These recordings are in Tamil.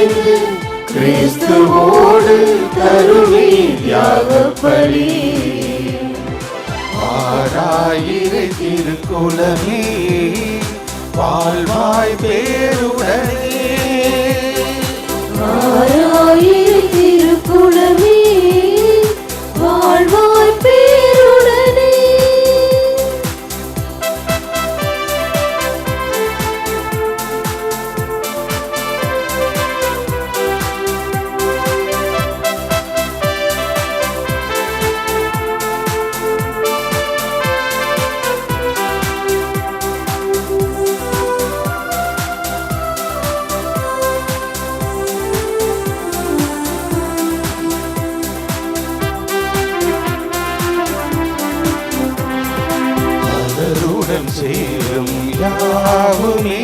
என்று கிறிஸ்துவோடு தருவி தியாகப்பலி. ஆராயிரை திருக்குலமே வாழ்வாய் பேருடனே, ஆராயிரை திருக்குலமே வாழ்வாய் பேருடனே. சேரும் யாவுமே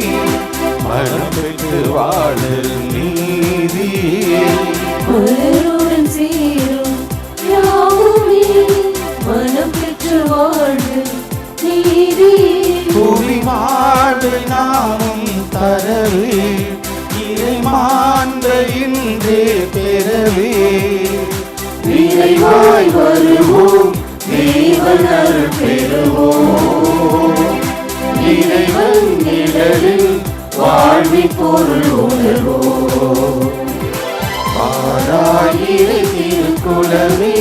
மனம் பெற்று வாழல் நீதியே, மலருடன் சேரும் யாவுமே மனம் பெற்று வாழ்தல் நீதியே. புவி வாழ்வை நாமும் தரவே இறை மாண்பை இன்றே பெறவே, நிறைவாய் வருவோம் தேவன் அருள் பெறுவோம், இறைவன் நிழலில் வாழ்வின் பொருள் உணர்வோம். ஆராயிரை திருக்குலமே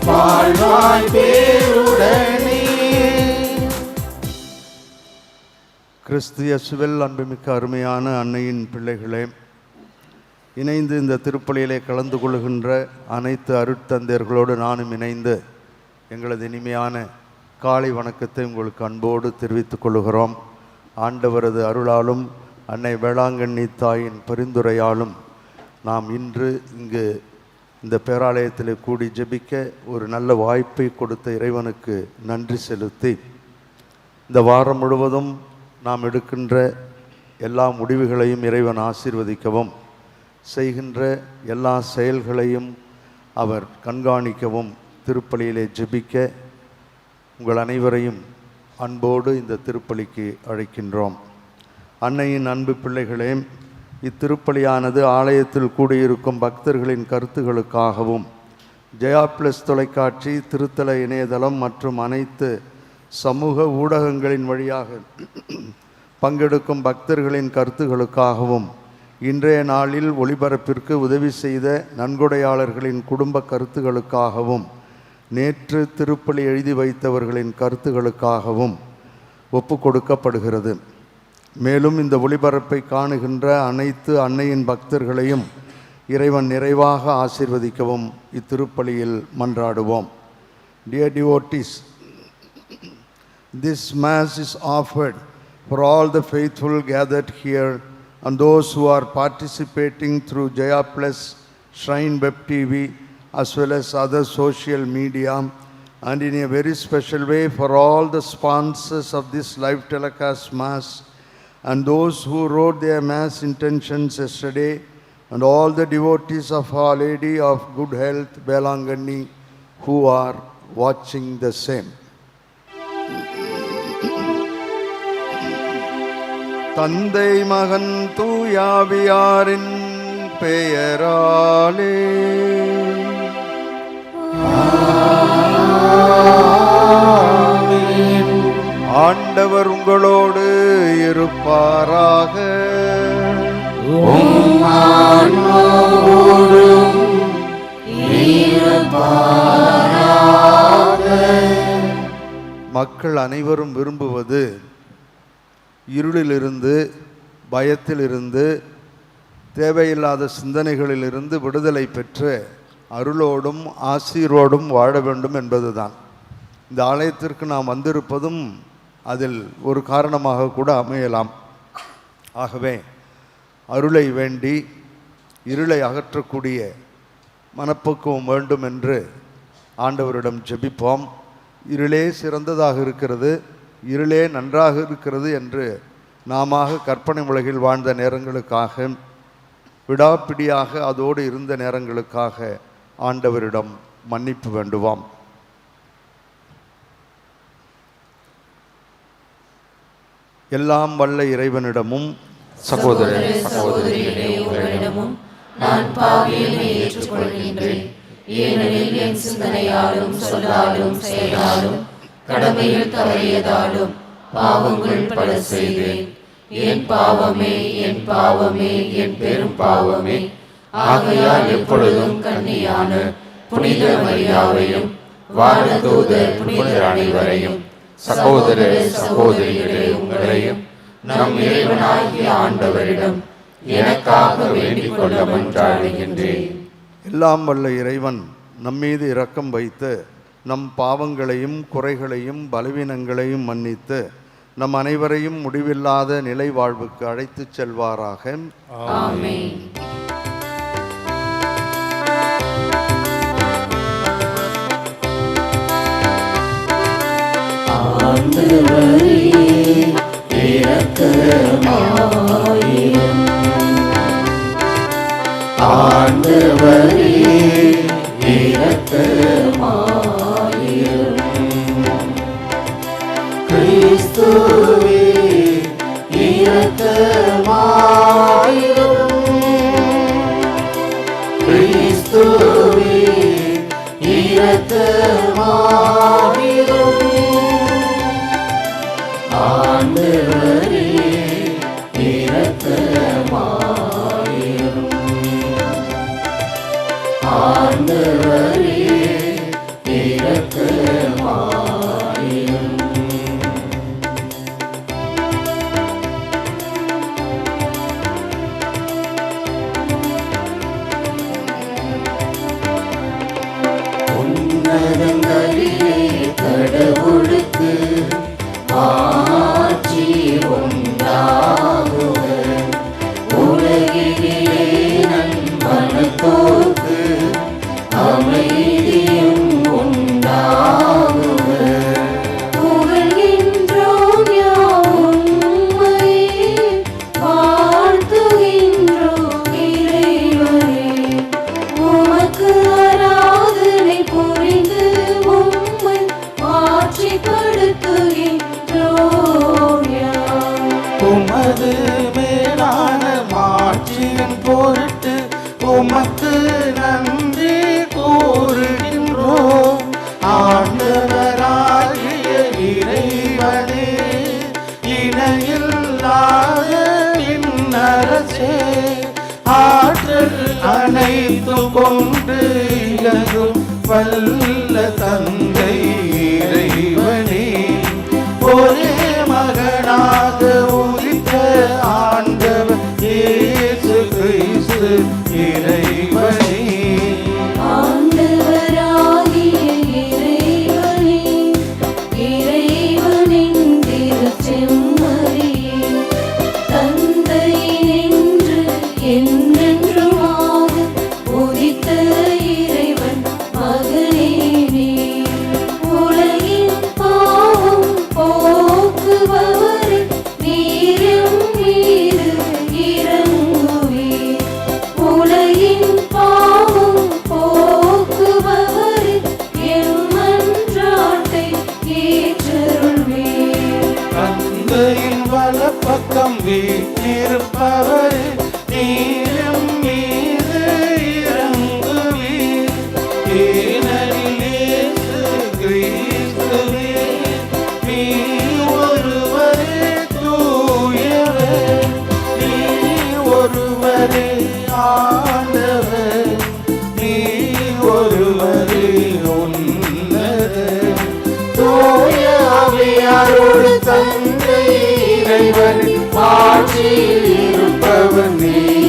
வாழ்வாய் பேருடனே. கிறிஸ்து இயேசுவில் அன்புமிக்க அருமையான அன்னையின் பிள்ளைகளே, இணைந்து இந்த திருப்பலியிலே கலந்து கொள்கின்ற அனைத்து அருட்தந்தையர்களோடு நானும் இணைந்து எங்களது இனிமையான காலை வணக்கத்தை உங்களுக்கு அன்போடு தெரிவித்துக் கொள்கிறோம். ஆண்டவரது அருளாலும் அன்னை வேளாங்கண்ணி தாயின் பரிந்துரையாலும் நாம் இன்று இங்கு இந்த பேராலயத்தில் கூடி ஜெபிக்க ஒரு நல்ல வாய்ப்பை கொடுத்த இறைவனுக்கு நன்றி செலுத்தி, இந்த வாரம் முழுவதும் நாம் எடுக்கின்ற எல்லா முடிவுகளையும் இறைவன் ஆசீர்வதிக்கவும், செய்கின்ற எல்லா செயல்களையும் அவர் கண்காணிக்கவும் திருப்பலியிலே ஜெபிக்க உங்கள் அனைவரையும் அன்போடு இந்த திருப்பலிக்கு அழைக்கின்றோம். அன்னையின் அன்பு பிள்ளைகளே, இத்திருப்பலியானது ஆலயத்தில் கூடியிருக்கும் பக்தர்களின் கருத்துகளுக்காகவும் ஜெயா பிளஸ் தொலைக்காட்சி, திருத்தல இணையதளம் மற்றும் அனைத்து சமூக ஊடகங்களின் வழியாக பங்கெடுக்கும் பக்தர்களின் கருத்துகளுக்காகவும் இன்றைய நாளில் ஒளிபரப்பிற்கு உதவி செய்த நன்கொடையாளர்களின் குடும்ப கருத்துகளுக்காகவும் நேற்று திருப்பலி எழுதி வைத்தவர்களின் கருத்துகளுக்காகவும் ஒப்பு கொடுக்கப்படுகிறது. மேலும் இந்த ஒளிபரப்பை காணுகின்ற அனைத்து அன்னையின் பக்தர்களையும் இறைவன் நிறைவாக ஆசீர்வதிக்கவும் இத்திருப்பலியில் மன்றாடுவோம். Dear devotees, this Mass is offered for all the faithful gathered here and those who are participating through Jaya Plus, Shrine Web TV, as well as other social media, and in a very special way for all the sponsors of this live telecast Mass and those who wrote their Mass intentions yesterday, and all the devotees of Our Lady of Good Health, Belangani, who are watching the same. தந்தை மகன் தூயாவியாரின் பெயராலே ஆண்டவர் உங்களோடு இருப்பாராக. மக்கள் அனைவரும் விரும்புவது இருளிலிருந்து, பயத்திலிருந்து, தேவையில்லாத சிந்தனைகளிலிருந்து விடுதலை பெற்று அருளோடும் ஆசீரோடும் வாழ வேண்டும் என்பதுதான். இந்த ஆலயத்திற்கு நாம் வந்திருப்பதும் அதில் ஒரு காரணமாக கூட அமையலாம். ஆகவே அருளை வேண்டி இருளை அகற்றக்கூடிய மனப்பக்குவம் வேண்டும் என்று ஆண்டவரிடம் ஜெபிப்போம். இருளே சிறந்ததாக இருக்கிறது, இருளே நன்றாக இருக்கிறது என்று நாம கற்பனை உலகில் வாழ்ந்த நேரங்களுக்காக, விடாப்பிடியாக அதோடு இருந்த நேரங்களுக்காக ஆண்டவரிடம் மன்னிப்பு வேண்டுவோம். எல்லாம் வல்ல இறைவனிடமும் சகோதர சகோதரிகளே நான் பாவியனை ஏற்றுக்கொள்கின்றேன். ஏனெனில் என் சிந்தனையாலும் சொல்லாலும் செயலாலும் கடமையில் தவறியதாலும் பாவங்கள் பல செய்தேன். என் பாவமே, என் பாவமே, என் பெரும் பாவமே. ஆகையால் எப்பொழுதும் கன்னியான புனித மரியாவையும் வானதூதர் புனிதர் அனைவரையும் சகோதர சகோதரிகளே உங்களையும் நம் இறைவனாகிய ஆண்டவரிடம் எனக்காக வேண்டிக் கொள்ள மன்றாடுகின்றேன். எல்லாம் வல்ல இறைவன் நம்மீது இரக்கம் வைத்து நம் பாவங்களையும் குறைகளையும் பலவீனங்களையும் மன்னித்து நம் அனைவரையும் முடிவில்லாத நிலை வாழ்வுக்கு அழைத்துச் செல்வாராக. ஆமென். ஆண்டவரே இரக்கமாயிரும். ஆண்டவரே இரக்கமாயிரும். கிறிஸ்துவே இரக்கமாயிரும். கிறிஸ்துவே இரக்கமாயிரும். ஆண்டவரே இரக்கமாயிரும். ஆண்டவரே இரக்கமாயிரும். உன்னதங்களிலே கடவுளுக்கு ஆட்சி உண்டாகுக. உலகிலே நன்மனத்தோர்க்கு அமைதியும் உண்டாகுக. புகழ்கின்றோம் யாவும் உம்மையே, வாழ்த்துகின்றோம் இறைவனே. உமக்கு ஆராதனை புரிந்து உம்மை மாட்சிப்படுத்துகின்றோம் யாம். உமது மேலான மாட்சியின் பொருட்டு உமக்கு நன்றி கூறுகின்றோம். ஆண்டவராகிய இறைவனே, இணையில்லாத இன்னரசே, ஆற்றல் அனைத்து கொண்டு இயங்கும் வல்ல தந்தை இறைவனே, ஒரே மகனாக உதித்த ஆண்டவர் இயேசு கிறிஸ்து இறைவனே. ஆண்டவராகிய இறைவனே, இறைவனின் திருச்செம்மறியே, தந்தையினின்று என்றென்றுமாக உதித்த இறைவன் மகனே நீர். உலகின் பாவம் போக்குபவரே, நீர் எம் மீது இரங்குவீர். உலகின் பாவம் போக்குபவரே, எம் மன்றாட்டை ஏற்றருள்வீர். தந்தையின் வலப்பக்கம் வீற்றிருப்பவரே, நீரும் மீது இறங்குவீர். ஏனெனில் இயேசு கிறிஸ்துவே, நீ ஒருவரே தூயவர், நீ ஒருவரே ஆண்டவர், நீ ஒருவரே உன்னதர். தூய ஆவியாரோடு தந்தை இறைவன் ஆட்சியில் இருப்பவர் நீர்.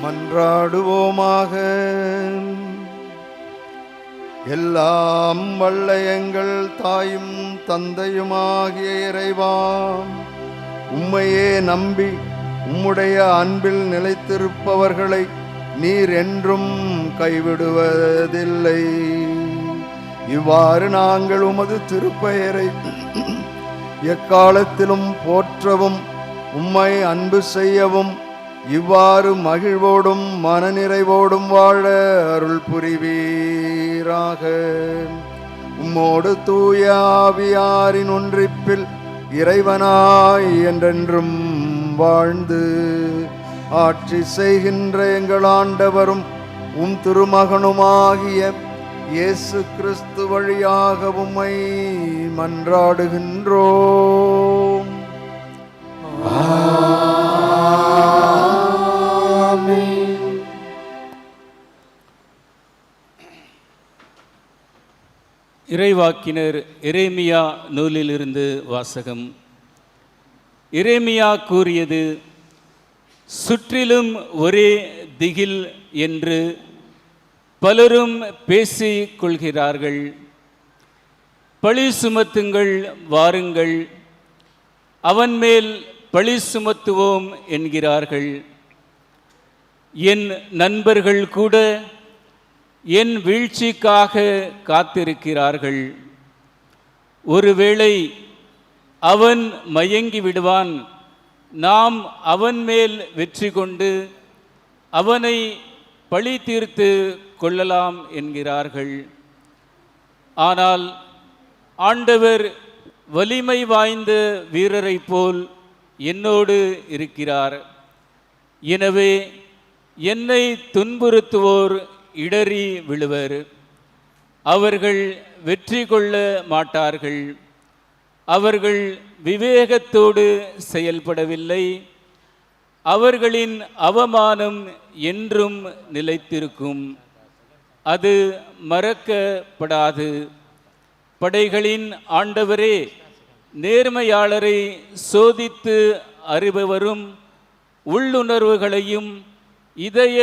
மன்றாடுவோமாக. எல்லாம் வல்ல எங்கள் தாயும் தந்தையுமாகிய இறைவா, உம்மையே நம்பி உம்முடைய அன்பில் நிலைத்திருப்பவர்களை நீர் என்றும் கைவிடுவதில்லை. இவ்வாறு நாங்கள் உமது திருப்பெயரை எக்காலத்திலும் போற்றவும் உம்மை அன்பு செய்யவும் இவ்வாறு மகிழ்வோடும் மனநிறைவோடும் வாழ அருள் புரிவீராக. உம்மோடு தூய ஆவியாரின் ஒன்றிப்பில் இறைவனாய் என்றென்றும் வாழ்ந்து ஆட்சி செய்கின்ற எங்கள் ஆண்டவரும் உம் திருமகனுமாகிய இயேசு கிறிஸ்து வழியாக உம்மை மன்றாடுகின்றோம். இறைவாக்கினர் எரேமியா நூலிலிருந்து வாசகம். எரேமியா கூறியது, சுற்றிலும் ஒரே திகில் என்று பலரும் பேசிக் கொள்கிறார்கள். பழி சுமத்துங்கள், வாருங்கள், அவன் மேல் பழி சுமத்துவோம் என்கிறார்கள். என் நண்பர்கள் கூட என் வீழ்ச்சிக்காக காத்திருக்கிறார்கள். ஒருவேளை அவன் மயங்கி விடுவான், நாம் அவன் மேல் வெற்றி கொண்டு அவனை பழி தீர்த்து கொள்ளலாம் என்கிறார்கள். ஆனால் ஆண்டவர் வலிமை வாய்ந்த வீரரை போல் என்னோடு இருக்கிறார். எனவே என்னை துன்புறுத்துவோர் இடறி விழுவர், அவர்கள் வெற்றி கொள்ள மாட்டார்கள். அவர்கள் விவேகத்தோடு செயல்படவில்லை, அவர்களின் அவமானம் என்றும் நிலைத்திருக்கும், அது மறக்கப்படாது. படைகளின் ஆண்டவரே, நேர்மையாளரை சோதித்து அறிபவரும் உள்ளுணர்வுகளையும் இதய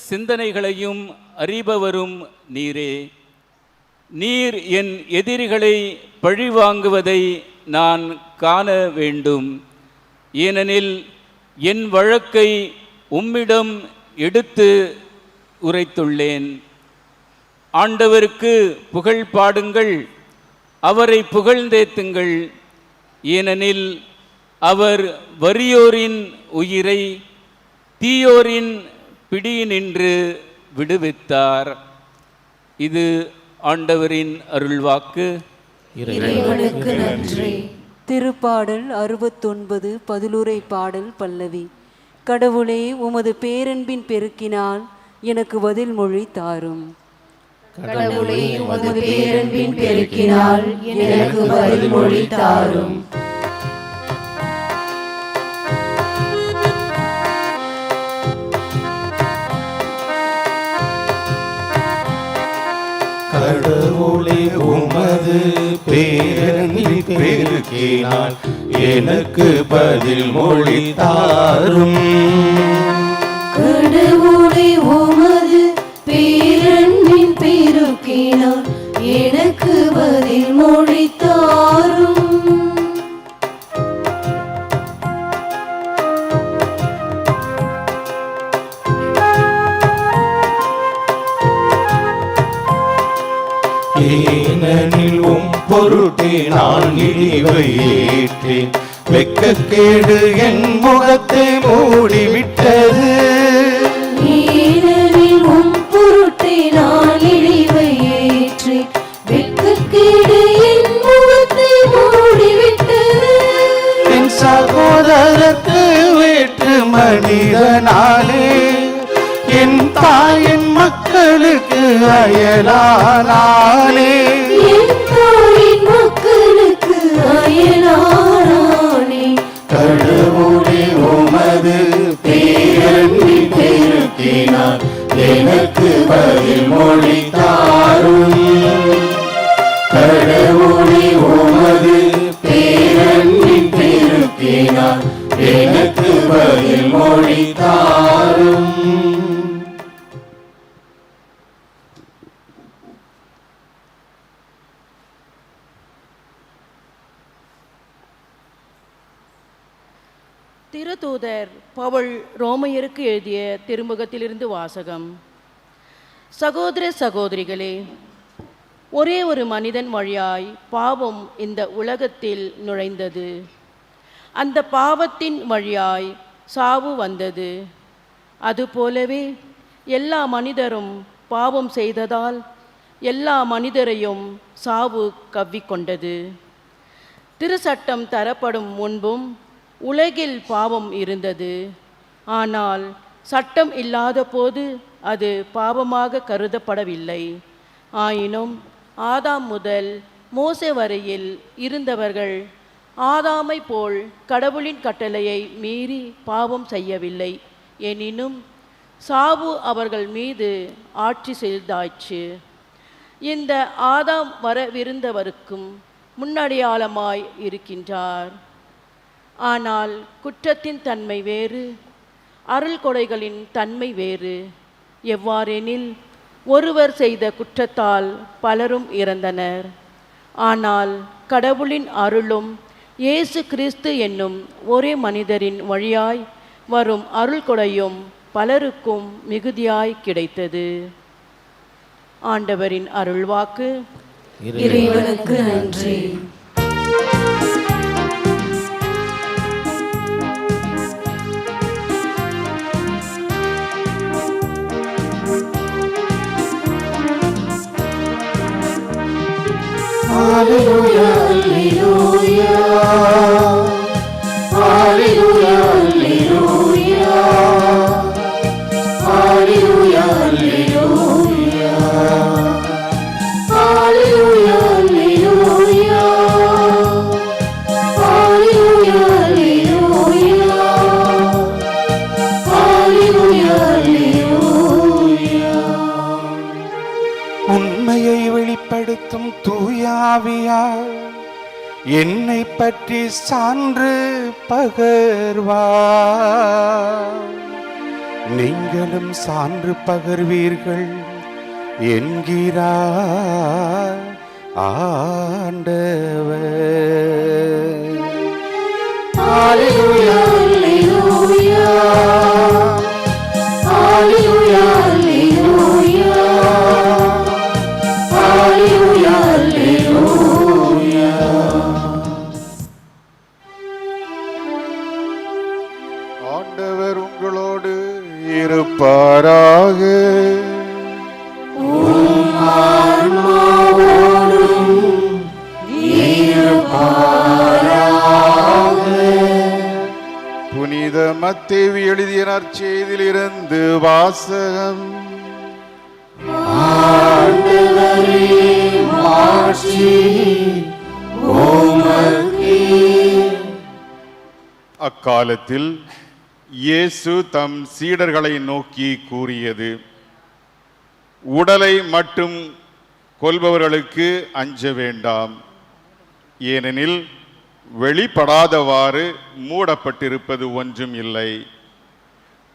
சிந்தனைகளையும் அறிபவரும் நீரே. நீர் என் எதிரிகளை பழிவாங்குவதை நான் காண வேண்டும். ஏனெனில் என் வழக்கை உம்மிடம் எடுத்து உரைத்துள்ளேன். ஆண்டவருக்கு புகழ் பாடுங்கள், அவரை புகழ்ந்தேத்துங்கள். ஏனெனில் அவர் வறியோரின் உயிரை தீயோரின் பிடியினின்று விடுவித்தார். இது ஆண்டவரின் அருள்வாக்கு. இறைவனுக்கு நன்றி. திருப்பாடல் 69 பதிலுரை பாடல் பல்லவி. கடவுளே, உமது பேரன்பின் பெருக்கினால் எனக்கு பதில் மொழி தாரும். கடவுளே, உமது பேரன்பின் பெருக்கினால் எனக்கு பதில் மொழி தாரும். கடவுளே, உமது பேரன்பின் பெருக்கினால் எனக்கு பதில் மொழி தாரும். கடவுளே, உமது பேரன்பின் பெருக்கினால் எனக்கு பதில் மொழி தாரும். ஏனெனில் உம் பொருட்டே நான் இழிவை ஏற்றேன், வெட்கக்கேடு என் முகத்தை மூடிவிட்டது. ஏனெனில் உம் பொருட்டே நான் இழிவை ஏற்றேன், வெட்கக்கேடு என் முகத்தை மூடிவிட்டது. என் சகோதரருக்கு வேற்று மனிதனாலே என் தாயின் மக்களுக்கு அயலானானே. என் தாயின் மக்களுக்கு அயலானானே. கடவுளே, உமது பேரன்பின் பெருக்கினால் எனக்கு பதில் மொழி தாரும். கடவுளே, உமது பேரன்பின் பெருக்கினால் எனக்கு பதில் மொழி தாரும். திருத்தூதர் பவுல் ரோமையருக்கு எழுதிய திருமுகத்திலிருந்து வாசகம். சகோதர சகோதரிகளே, ஒரே ஒரு மனிதன் வழியாய் பாவம் இந்த உலகத்தில் நுழைந்தது. அந்த பாவத்தின் வழியாய் சாவு வந்தது. அதுபோலவே எல்லா மனிதரும் பாவம் செய்ததால் எல்லா மனிதரையும் சாவு கவ்விக்கொண்டது. திருச்சட்டம் தரப்படும் முன்பும் உலகில் பாவம் இருந்தது. ஆனால் சட்டம் இல்லாத போது அது பாவமாக கருதப்படவில்லை. ஆயினும் ஆதாம் முதல் மோசே வரையில் இருந்தவர்கள் ஆதாமை போல் கடவுளின் கட்டளையை மீறி பாவம் செய்யவில்லை. எனினும் சாவு அவர்கள் மீது ஆட்சி செய்தாச்சு. இந்த ஆதாம் வரவிருந்தவருக்கும் முன்னடையாளமாய் இருக்கின்றார். ஆனால் குற்றத்தின் தன்மை வேறு, அருள் கொடைகளின் தன்மை வேறு. எவ்வாறெனில் ஒருவர் செய்த குற்றத்தால் பலரும் இறந்தனர். ஆனால் கடவுளின் அருளும் இயேசு கிறிஸ்து என்னும் ஒரே மனிதரின் வழியாய் வரும் அருள் கொடையும் பலருக்கும் மிகுதியாய் கிடைத்தது. ஆண்டவரின் அருள்வாக்கு. இறைவனுக்கு நன்றி. Hallelujah, hallelujah. Hallelujah, hallelujah. Hallelujah, hallelujah. Hallelujah, hallelujah. Hallelujah, hallelujah. Hallelujah, hallelujah. உண்மையை வெளிப்படுத்தும் தூயாவியார் என்னை பற்றி சான்று பகர்வார். நீங்களும் சான்று பகர்வீர்கள் என்கிறார் ஆண்டவர். ஹalleluya ஹalleluya ஹalleluya ஹalleluya ஹalleluya ஹalleluya. ஆண்டவர் உங்களோடு இருப்பாராக. புனித மத்தேயு எழுதிய நற்செய்தியிலிருந்து வாசகம். அக்காலத்தில் இயேசு தம் சீடர்களை நோக்கி கூறியது: உடலை மட்டும் கொல்பவர்களுக்கு அஞ்ச வேண்டாம். ஏனெனில் வெளிப்படாதவாறு மூடப்பட்டிருப்பது ஒன்றும் இல்லை,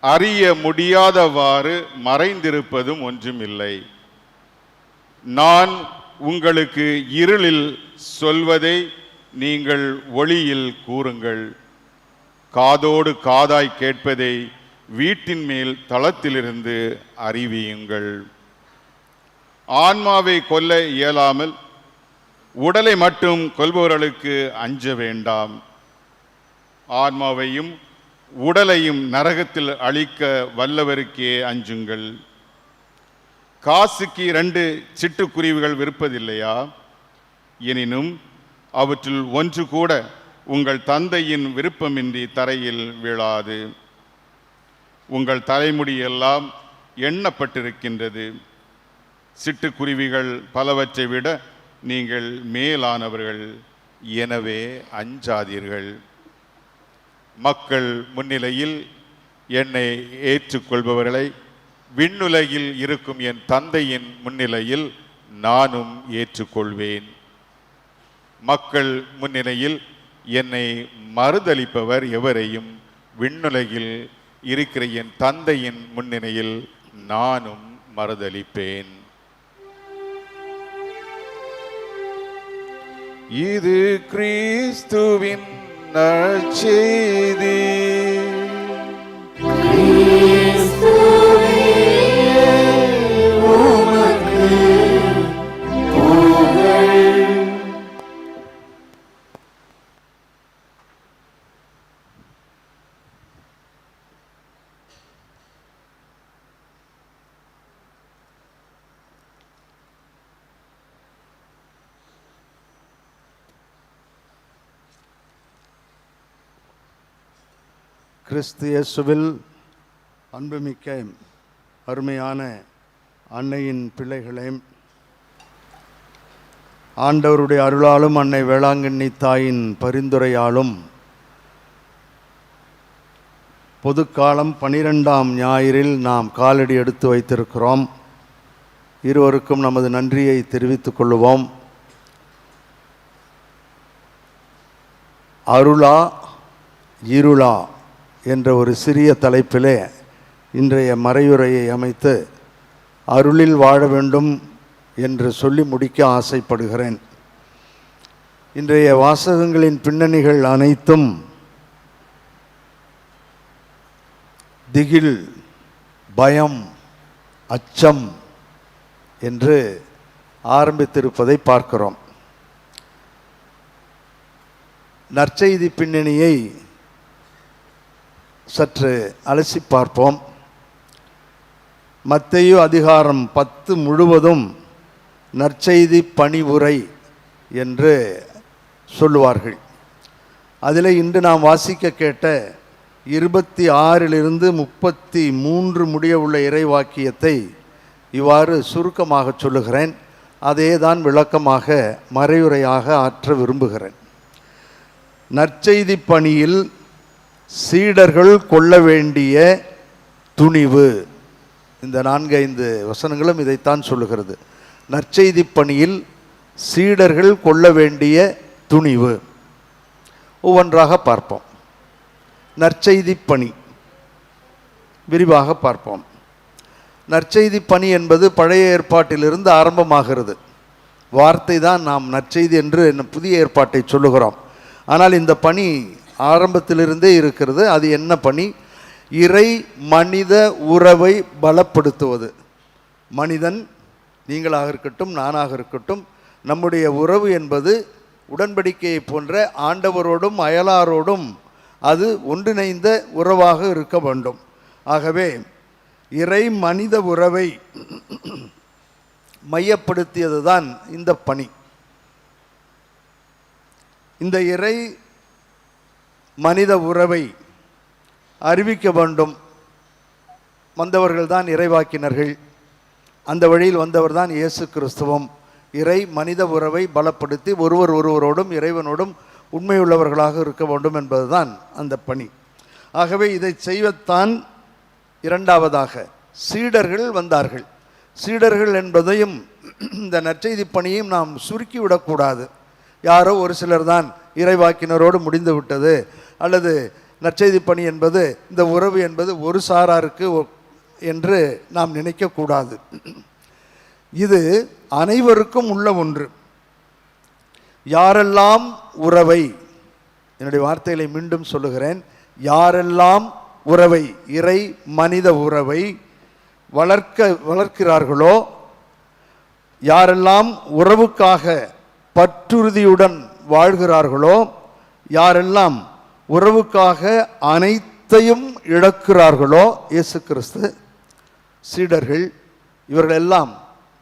அறிய முடியாதவாறு மறைந்திருப்பதும் ஒன்றும் இல்லை. நான் உங்களுக்கு இருளில் சொல்வதை நீங்கள் ஒளியில் கூறுங்கள். காதோடு காதாய் கேட்பதை வீட்டின் மேல் தளத்திலிருந்து அறிவியுங்கள். ஆன்மாவை கொல்ல இயலாமல் உடலை மட்டும் கொல்பவர்களுக்கு அஞ்ச வேண்டாம். ஆன்மாவையும் உடலையும் நரகத்தில் அழிக்க வல்லவருக்கே அஞ்சுங்கள். காசுக்கு 2 சிட்டுக்குருவிகள் விற்பதில்லையா? எனினும் அவற்றில் ஒன்று கூட உங்கள் தந்தையின் விருப்பமின்றி தரையில் விழாது. உங்கள் தலைமுடியெல்லாம் எண்ணப்பட்டிருக்கின்றது. சிட்டுக்குருவிகள் பலவற்றை விட நீங்கள் மேலானவர்கள். எனவே அஞ்சாதீர்கள். மக்கள் முன்னிலையில் என்னை ஏற்றுக்கொள்பவர்களை விண்ணுலகில் இருக்கும் என் தந்தையின் முன்னிலையில் நானும் ஏற்றுக்கொள்வேன். மக்கள் முன்னிலையில் என்னை மறுதலிப்பவர் எவரையும் விண்ணுலகில் இருக்கிற என் தந்தையின் முன்னிலையில் நானும் மறுதலிப்பேன். இது கிறிஸ்துவின் நற்செய்தி. கிறிஸ்து இயேசுவில் அன்புமிக்க அருமையான அன்னையின் பிள்ளைகளே, ஆண்டவருடைய அருளாலும் அன்னை வேளாங்கண்ணி தாயின் பரிந்துரையாலும் பொதுக்காலம் 12ஆம் ஞாயிறில் நாம் காலடி எடுத்து வைத்திருக்கிறோம். இருவருக்கும் நமது நன்றியை தெரிவித்துக் கொள்வோம். அருளா இருளா என்ற ஒரு சிறிய தலைப்பிலே இன்றைய மறையுரையை அமைத்து அருளில் வாழ வேண்டும் என்று சொல்லி முடிக்க ஆசைப்படுகிறேன். இன்றைய வாசகங்களின் பின்னணிகள் அனைத்தும் திகில், பயம், அச்சம் என்று ஆரம்பித்திருப்பதை பார்க்கிறோம். நற்செய்தி பின்னணியை சற்று அலசி பார்ப்போம். மத்தேயு அதிகாரம் 10 முழுவதும் நற்செய்தி பணிவுரை என்று சொல்லுவார்கள். அதில் இன்று நாம் வாசிக்க கேட்ட 26 33 முடிய உள்ள இறைவாக்கியத்தை இவ்வாறு சுருக்கமாக சொல்லுகிறேன். அதே தான் விளக்கமாக மறையுரையாக ஆற்ற விரும்புகிறேன். நற்செய்தி பணியில் சீடர்கள் கொள்ள வேண்டிய துணிவு, இந்த 4-5 வசனங்களும் இதைத்தான் சொல்லுகிறது. நற்செய்தி பணியில் சீடர்கள் கொள்ள வேண்டிய துணிவு. ஒவ்வொன்றாக பார்ப்போம். நற்செய்தி பணி விரிவாக பார்ப்போம். நற்செய்தி பணி என்பது பழைய ஏற்பாட்டிலிருந்து ஆரம்பமாகிறது. வார்த்தை தான் நாம் நற்செய்தி என்று புதிய ஏற்பாட்டை சொல்லுகிறோம். ஆனால் இந்த பணி ஆரம்பத்திலிருந்தே இருக்கிறது. அது என்ன பணி? இறை மனித உறவை பலப்படுத்துவது. மனிதன், நீங்களாக இருக்கட்டும் நானாக இருக்கட்டும், நம்முடைய உறவு என்பது உடன்படிக்கையை போன்ற ஆண்டவரோடும் அயலாரோடும் அது ஒன்றிணைந்த உறவாக இருக்க வேண்டும். ஆகவே இறை மனித உறவை மையப்படுத்தியது தான் இந்த பணி. இந்த இறை மனித உறவை அறிவிக்க வேண்டும். வந்தவர்கள்தான் இறைவாக்கினர்கள். அந்த வழியில் வந்தவர் தான் இயேசு கிறிஸ்துவும். இறை மனித உறவை பலப்படுத்தி ஒருவரோடும் இறைவனோடும் உண்மையுள்ளவர்களாக இருக்க வேண்டும் என்பதுதான் அந்த பணி. ஆகவே இதை செய்வத்தான் இரண்டாவதாக சீடர்கள் வந்தார்கள். சீடர்கள் என்பதையும் இந்த நற்செய்தி பணியையும் நாம் சுருக்கிவிடக்கூடாது. யாரோ ஒரு சிலர் தான் இறைவாக்கினரோடு முடிந்து விட்டது, அல்லது நற்செய்தி பணி என்பது, இந்த உறவு என்பது ஒரு சாராருக்கு என்று நாம் நினைக்கக்கூடாது. இது அனைவருக்கும் உள்ள ஒன்று. யாரெல்லாம் உறவை, என்னுடைய வார்த்தைகளை மீண்டும் சொல்லுகிறேன், யாரெல்லாம் உறவை, இறை மனித உறவை வளர்க்கிறார்களோ, யாரெல்லாம் உறவுக்காக பற்றுறுதியுடன் வாழ்கிறார்களோ, யாரெல்லாம் உறவுக்காக அனைத்தையும் இழக்கிறார்களோ, இயேசு கிறிஸ்து, சீடர்கள், இவர்கள் எல்லாம்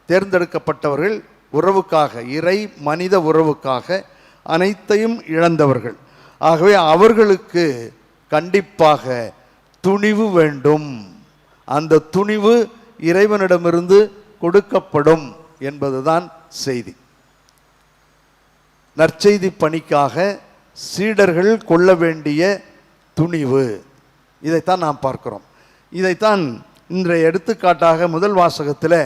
தேர்ந்தெடுக்கப்பட்டவர்கள். உறவுக்காக, இறை மனித உறவுக்காக அனைத்தையும் இழந்தவர்கள். ஆகவே அவர்களுக்கு கண்டிப்பாக துணிவு வேண்டும். அந்த துணிவு இறைவனிடமிருந்து கொடுக்கப்படும் என்பதுதான் செய்தி. நற்செய்தி பணிக்காக சீடர்கள் கொள்ள வேண்டிய துணிவு, இதைத்தான் நாம் பார்க்கிறோம். இதைத்தான் இன்றைய எடுத்துக்காட்டாக முதல் வாசகத்தில்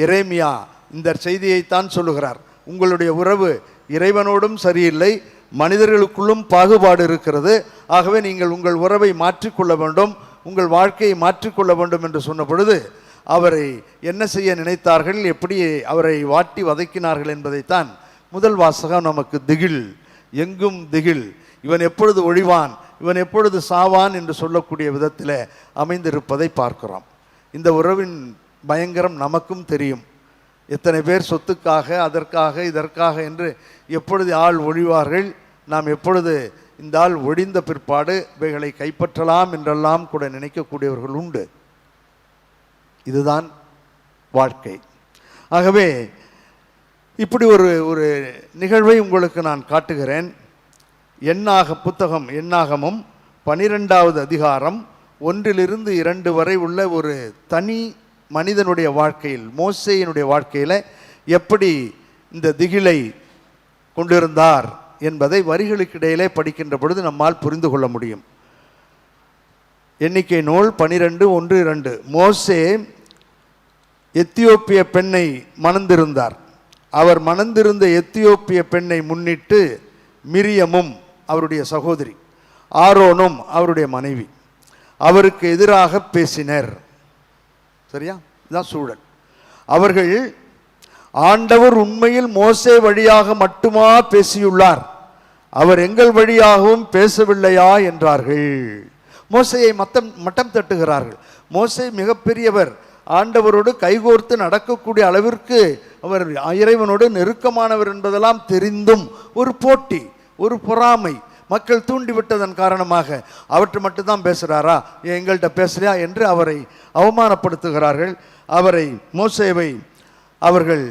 எரேமியா இந்த செய்தியைத்தான் சொல்லுகிறார். உங்களுடைய உறவு இறைவனோடும் சரியில்லை, மனிதர்களுக்குள்ளும் பாகுபாடு இருக்கிறது. ஆகவே நீங்கள் உங்கள் உறவை மாற்றிக்கொள்ள வேண்டும், உங்கள் வாழ்க்கையை மாற்றிக்கொள்ள வேண்டும் என்று சொன்ன பொழுது அவரை என்ன செய்ய நினைத்தார்கள், எப்படி அவரை வாட்டி வதைக்கினார்கள் என்பதைத்தான் முதல் வாசகம் நமக்கு திகில், எங்கும் திகில், இவன் எப்பொழுது ஒழிவான், இவன் எப்பொழுது சாவான் என்று சொல்லக்கூடிய விதத்தில் அமைந்திருப்பதை பார்க்கிறோம். இந்த உறவின் பயங்கரம் நமக்கும் தெரியும். எத்தனை பேர் சொத்துக்காக, அதற்காக, இதற்காக என்று எப்பொழுது ஆள் ஒழிவார்கள், நாம் எப்பொழுது இந்த ஆள் ஒழிந்த பிற்பாடு இவைகளை கைப்பற்றலாம் என்றெல்லாம் கூட நினைக்கக்கூடியவர்கள் உண்டு. இதுதான் வாழ்க்கை. ஆகவே இப்படி ஒரு நிகழ்வை உங்களுக்கு நான் காட்டுகிறேன். புத்தகம் எண்ணாகமும் 12வது அதிகாரம் 1-2 வரை உள்ள ஒரு தனி மனிதனுடைய வாழ்க்கையில், மோசேயினுடைய வாழ்க்கையில் எப்படி இந்த திகிலை கொண்டிருந்தார் என்பதை வரிகளுக்கு இடையிலே படிக்கின்ற பொழுது நம்மால் புரிந்து கொள்ள முடியும். எண்ணிக்கை நூல் 12:1-2. மோசே எத்தியோப்பிய பெண்ணை மணந்திருந்தார். அவர் மணந்திருந்த எத்தியோப்பிய பெண்ணை முன்னிட்டு மிரியமும் அவருடைய சகோதரி, ஆரோனும் அவருடைய மனைவி அவருக்கு எதிராக பேசினர். சரியா? இதுதான் சூழல். அவர்கள், ஆண்டவர் உண்மையில் மோசே வழியாக மட்டுமா பேசியுள்ளார், அவர் எங்கள் வழியாகவும் பேசவில்லையா என்றார்கள். மோசையை மட்டம் தட்டுகிறார்கள். மோசே மிகப்பெரியவர், ஆண்டவரோடு கைகோர்த்து நடக்கக்கூடிய அளவிற்கு அவர் இறைவனோடு நெருக்கமானவர் என்பதெல்லாம் தெரிந்தும் ஒரு போட்டி, ஒரு பொறாமை மக்கள் தூண்டிவிட்டதன் காரணமாக அவற்றை மட்டும்தான் பேசுகிறாரா, எங்கள்கிட்ட பேசலையா என்று அவரை அவமானப்படுத்துகிறார்கள். அவரை, மோசேவை அவர்கள்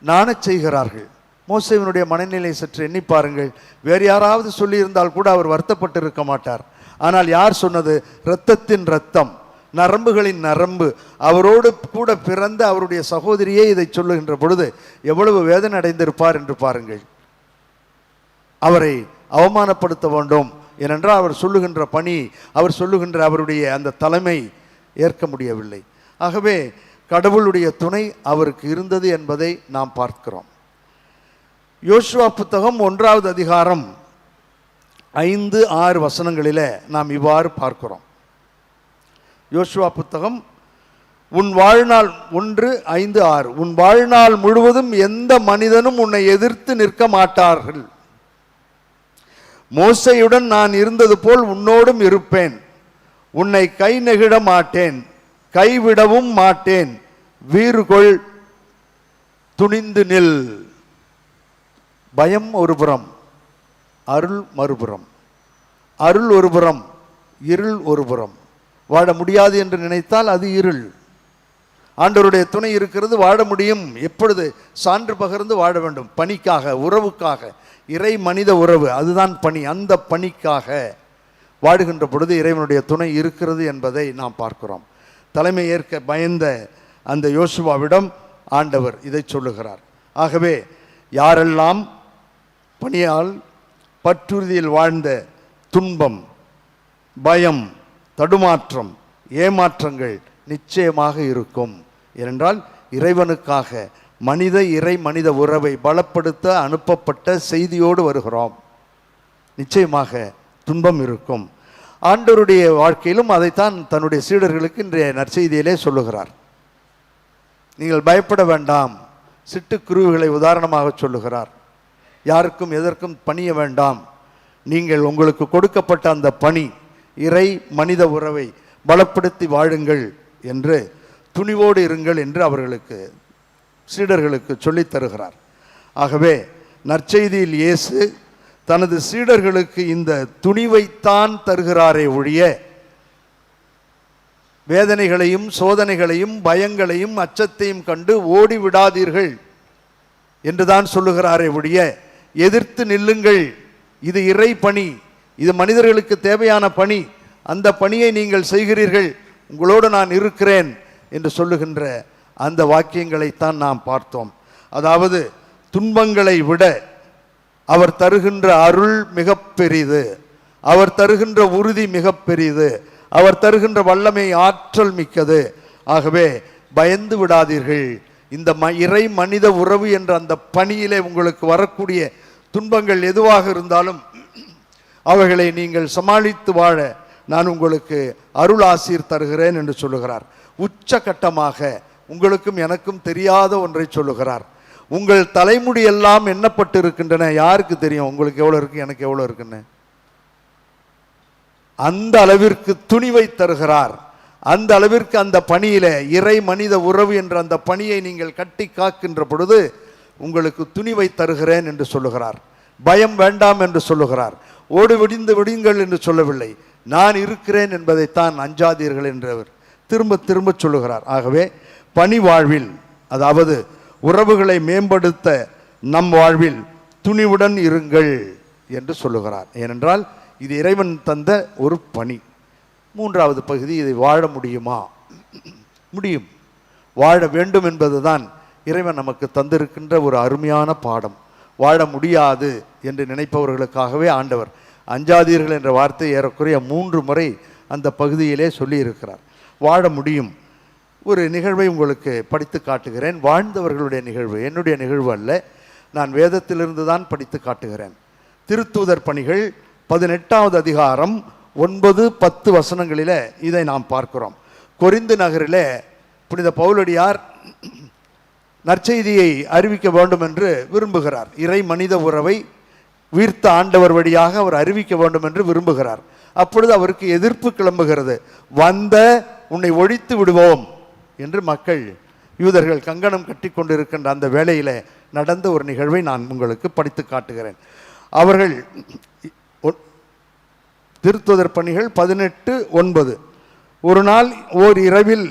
நாணச் செய்கிறார்கள். மோசேவினுடைய மனநிலை சற்று எண்ணி பாருங்கள். வேறு யாராவது சொல்லியிருந்தால் கூட அவர் வருத்தப்பட்டு இருக்க மாட்டார். ஆனால் யார் சொன்னது? இரத்தத்தின் இரத்தம், நரம்புகளின் நரம்பு, அவரோடு கூட பிறந்த அவருடைய சகோதரியே இதை சொல்லுகின்ற பொழுது எவ்வளவு வேதனை அடைந்திருப்பார் என்று பாருங்கள். அவரை அவமானப்படுத்த வேண்டும் ஏனென்றால் அவர் சொல்லுகின்ற பணி, அவர் சொல்லுகின்ற அவருடைய அந்த தலைமை ஏற்க முடியவில்லை. ஆகவே கடவுளுடைய துணை அவருக்கு இருந்தது என்பதை நாம் பார்க்கிறோம். யோசுவா புத்தகம் 1வது அதிகாரம் 5-6 வசனங்களிலே நாம் இவ்வாறு பார்க்கிறோம். யோசுவா புத்தகம் உன் வாழ்நாள் 1:5-6, உன் வாழ்நாள் முழுவதும் எந்த மனிதனும் உன்னை எதிர்த்து நிற்க மாட்டார்கள். மோசேயுடன் நான் இருந்தது போல் உன்னோடும் இருப்பேன். உன்னை கை நெகிழ மாட்டேன், கைவிடவும் மாட்டேன். வீறுகொள், துணிந்து நில். பயம் ஒரு புறம், அருள் மறுபுறம். அருள் ஒரு புறம், இருள் ஒரு புறம். வாழ முடியாது என்று நினைத்தால் அது இருள். ஆண்டவருடைய துணை இருக்கிறது, வாழ முடியும். எப்பொழுது? சான்று பகிர்ந்து வாழ வேண்டும். பணிக்காக, உறவுக்காக, இறை மனித உறவு, அதுதான் பணி. அந்த பணிக்காக வாடுகின்ற பொழுது இறைவனுடைய துணை இருக்கிறது என்பதை நாம் பார்க்கிறோம். தலைமை ஏற்க பயந்த அந்த யோசுவாவிடம் ஆண்டவர் இதை சொல்லுகிறார். ஆகவே யாரெல்லாம் பணியால் பற்றுறுதியில் வாழ்ந்த துன்பம், பயம், தடுமாற்றம், ஏமாற்றங்கள் நிச்சயமாக இருக்கும். ஏனென்றால் இறைவனுக்காக மனித இறை மனித உறவை பலப்படுத்த அனுப்பப்பட்ட செய்தியோடு வருகிறோம். நிச்சயமாக துன்பம் இருக்கும். ஆண்டவருடைய வாழ்க்கையிலும் அதைத்தான் தன்னுடைய சீடர்களுக்கு இன்றைய நற்செய்தியிலே சொல்லுகிறார். நீங்கள் பயப்பட வேண்டாம். சிட்டுக்குருவிகளை உதாரணமாக சொல்லுகிறார். யாருக்கும் எதற்கும் பணிய வேண்டாம். நீங்கள் உங்களுக்கு கொடுக்கப்பட்ட அந்த பணி, இறை மனித உறவை பலப்படுத்தி வாழுங்கள் என்று, துணிவோடு இருங்கள் என்று அவர்களுக்கு, சீடர்களுக்கு சொல்லித் தருகிறார். ஆகவே நற்செய்தியில் இயேசு தனது சீடர்களுக்கு இந்த துணிவைத்தான் தருகிறாரே ஒழிய வேதனைகளையும் சோதனைகளையும் பயங்களையும் அச்சத்தையும் கண்டு ஓடிவிடாதீர்கள் என்றுதான் சொல்லுகிறாரே ஒழிய எதிர்த்து நில்லுங்கள், இது இறை பணி, இது மனிதர்களுக்கு தேவையான பணி, அந்த பணியை நீங்கள் செய்கிறீர்கள், உங்களோடு நான் இருக்கிறேன் என்று சொல்லுகின்ற அந்த வாக்கியங்களைத்தான் நாம் பார்த்தோம். அதாவது துன்பங்களை விட அவர் தருகின்ற அருள் மிக பெரிது, அவர் தருகின்ற உறுதி மிக பெரிது, அவர் தருகின்ற வல்லமை ஆற்றல் மிக்கது. ஆகவே பயந்து விடாதீர்கள். இந்த இறை மனித உறவு என்ற அந்த பணியிலே உங்களுக்கு வரக்கூடிய துன்பங்கள் எதுவாக இருந்தாலும் அவைகளை நீங்கள் சமாளித்து வாழ நான் உங்களுக்கு அருள் ஆசீர் தருகிறேன் என்று சொல்லுகிறார். உச்சகட்டமாக உங்களுக்கும் எனக்கும் தெரியாத ஒன்றை சொல்லுகிறார். உங்கள் தலைமுடி எல்லாம் எண்ணப்பட்டு இருக்கின்றன. யாருக்கு தெரியும் உங்களுக்கு எவ்வளவு இருக்கு, எனக்கு எவ்வளவு இருக்குன்னு? அந்த அளவிற்கு துணிவை தருகிறார். அந்த அளவிற்கு அந்த பணியில இறை மனித உறவு என்ற அந்த பணியை நீங்கள் கட்டி காக்கின்ற பொழுது உங்களுக்கு துணிவை தருகிறேன் என்று சொல்லுகிறார். பயம் வேண்டாம் என்று சொல்லுகிறார். ஓடு விடுங்கள் என்று சொல்லவில்லை, நான் இருக்கிறேன் என்பதைத்தான் அஞ்சாதீர்கள் என்றவர் திரும்ப திரும்ப சொல்லுகிறார். ஆகவே பணி வாழ்வில், அதாவது உறவுகளை மேம்படுத்த நம் வாழ்வில் துணிவுடன் இருங்கள் என்று சொல்லுகிறார். ஏனென்றால் இது இறைவன் தந்த ஒரு பணி. மூன்றாவது பகுதி, இதை வாழ முடியுமா? முடியும். வாழ வேண்டும் என்பதுதான் இறைவன் நமக்கு தந்திருக்கின்ற ஒரு அருமையான பாடம். வாழ முடியாது என்று நினைப்பவர்களுக்காகவே ஆண்டவர் அஞ்சாதீர்கள் என்ற வார்த்தை ஏறக்குறைய 3 முறை அந்த பகுதியிலே சொல்லி இருக்கிறார். வாழ முடியும். ஒரு நிகழ்வை உங்களுக்கு படித்து காட்டுகிறேன். வாழ்ந்தவர்களுடைய நிகழ்வு, என்னுடைய நிகழ்வு அல்ல. நான் வேதத்திலிருந்து தான் படித்து காட்டுகிறேன். திருத்தூதர் பணிகள் 18வது அதிகாரம் 9-10 வசனங்களில் இதை நாம் பார்க்கிறோம். கொரிந்து நகரிலே புனித பவுலடியார் நற்செய்தியை அறிவிக்க வேண்டும் என்று விரும்புகிறார். இறை மனித உறவை உயிர்த்த ஆண்டவர் வழியாக அவர் அறிவிக்க வேண்டும் என்று விரும்புகிறார். அப்பொழுது அவருக்கு எதிர்ப்பு கிளம்புகிறது. வந்த உன்னை ஒழித்து விடுவோம் என்று மக்கள், யூதர்கள் கங்கணம் கட்டி கொண்டிருக்கின்ற அந்த வேளையில் நடந்த ஒரு நிகழ்வை நான் உங்களுக்கு படித்து காட்டுகிறேன். அவர்கள் திருத்தூதர் பணிகள் 18:9. ஒரு நாள் ஓர் இரவில்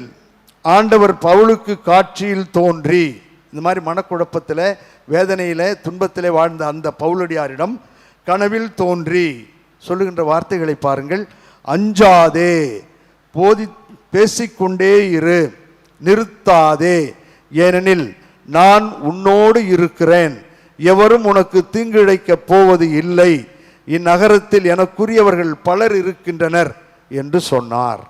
ஆண்டவர் பவுலுக்கு காட்சியில் தோன்றி, இந்த மாதிரி மனக்குழப்பத்தில், வேதனையில், துன்பத்திலே வாழ்ந்த அந்த பவுலடியாரிடம் கனவில் தோன்றி சொல்லுகின்ற வார்த்தைகளை பாருங்கள். அஞ்சாதே, பேசிக்கொண்டே இரு, நிறுத்தாதே, ஏனெனில் நான் உன்னோடு இருக்கிறேன், எவரும் உனக்கு தீங்கு இழைக்கப் போவது இல்லை, இந்நகரத்தில் எனக்குரியவர்கள் பலர் இருக்கின்றனர் என்று சொன்னார்.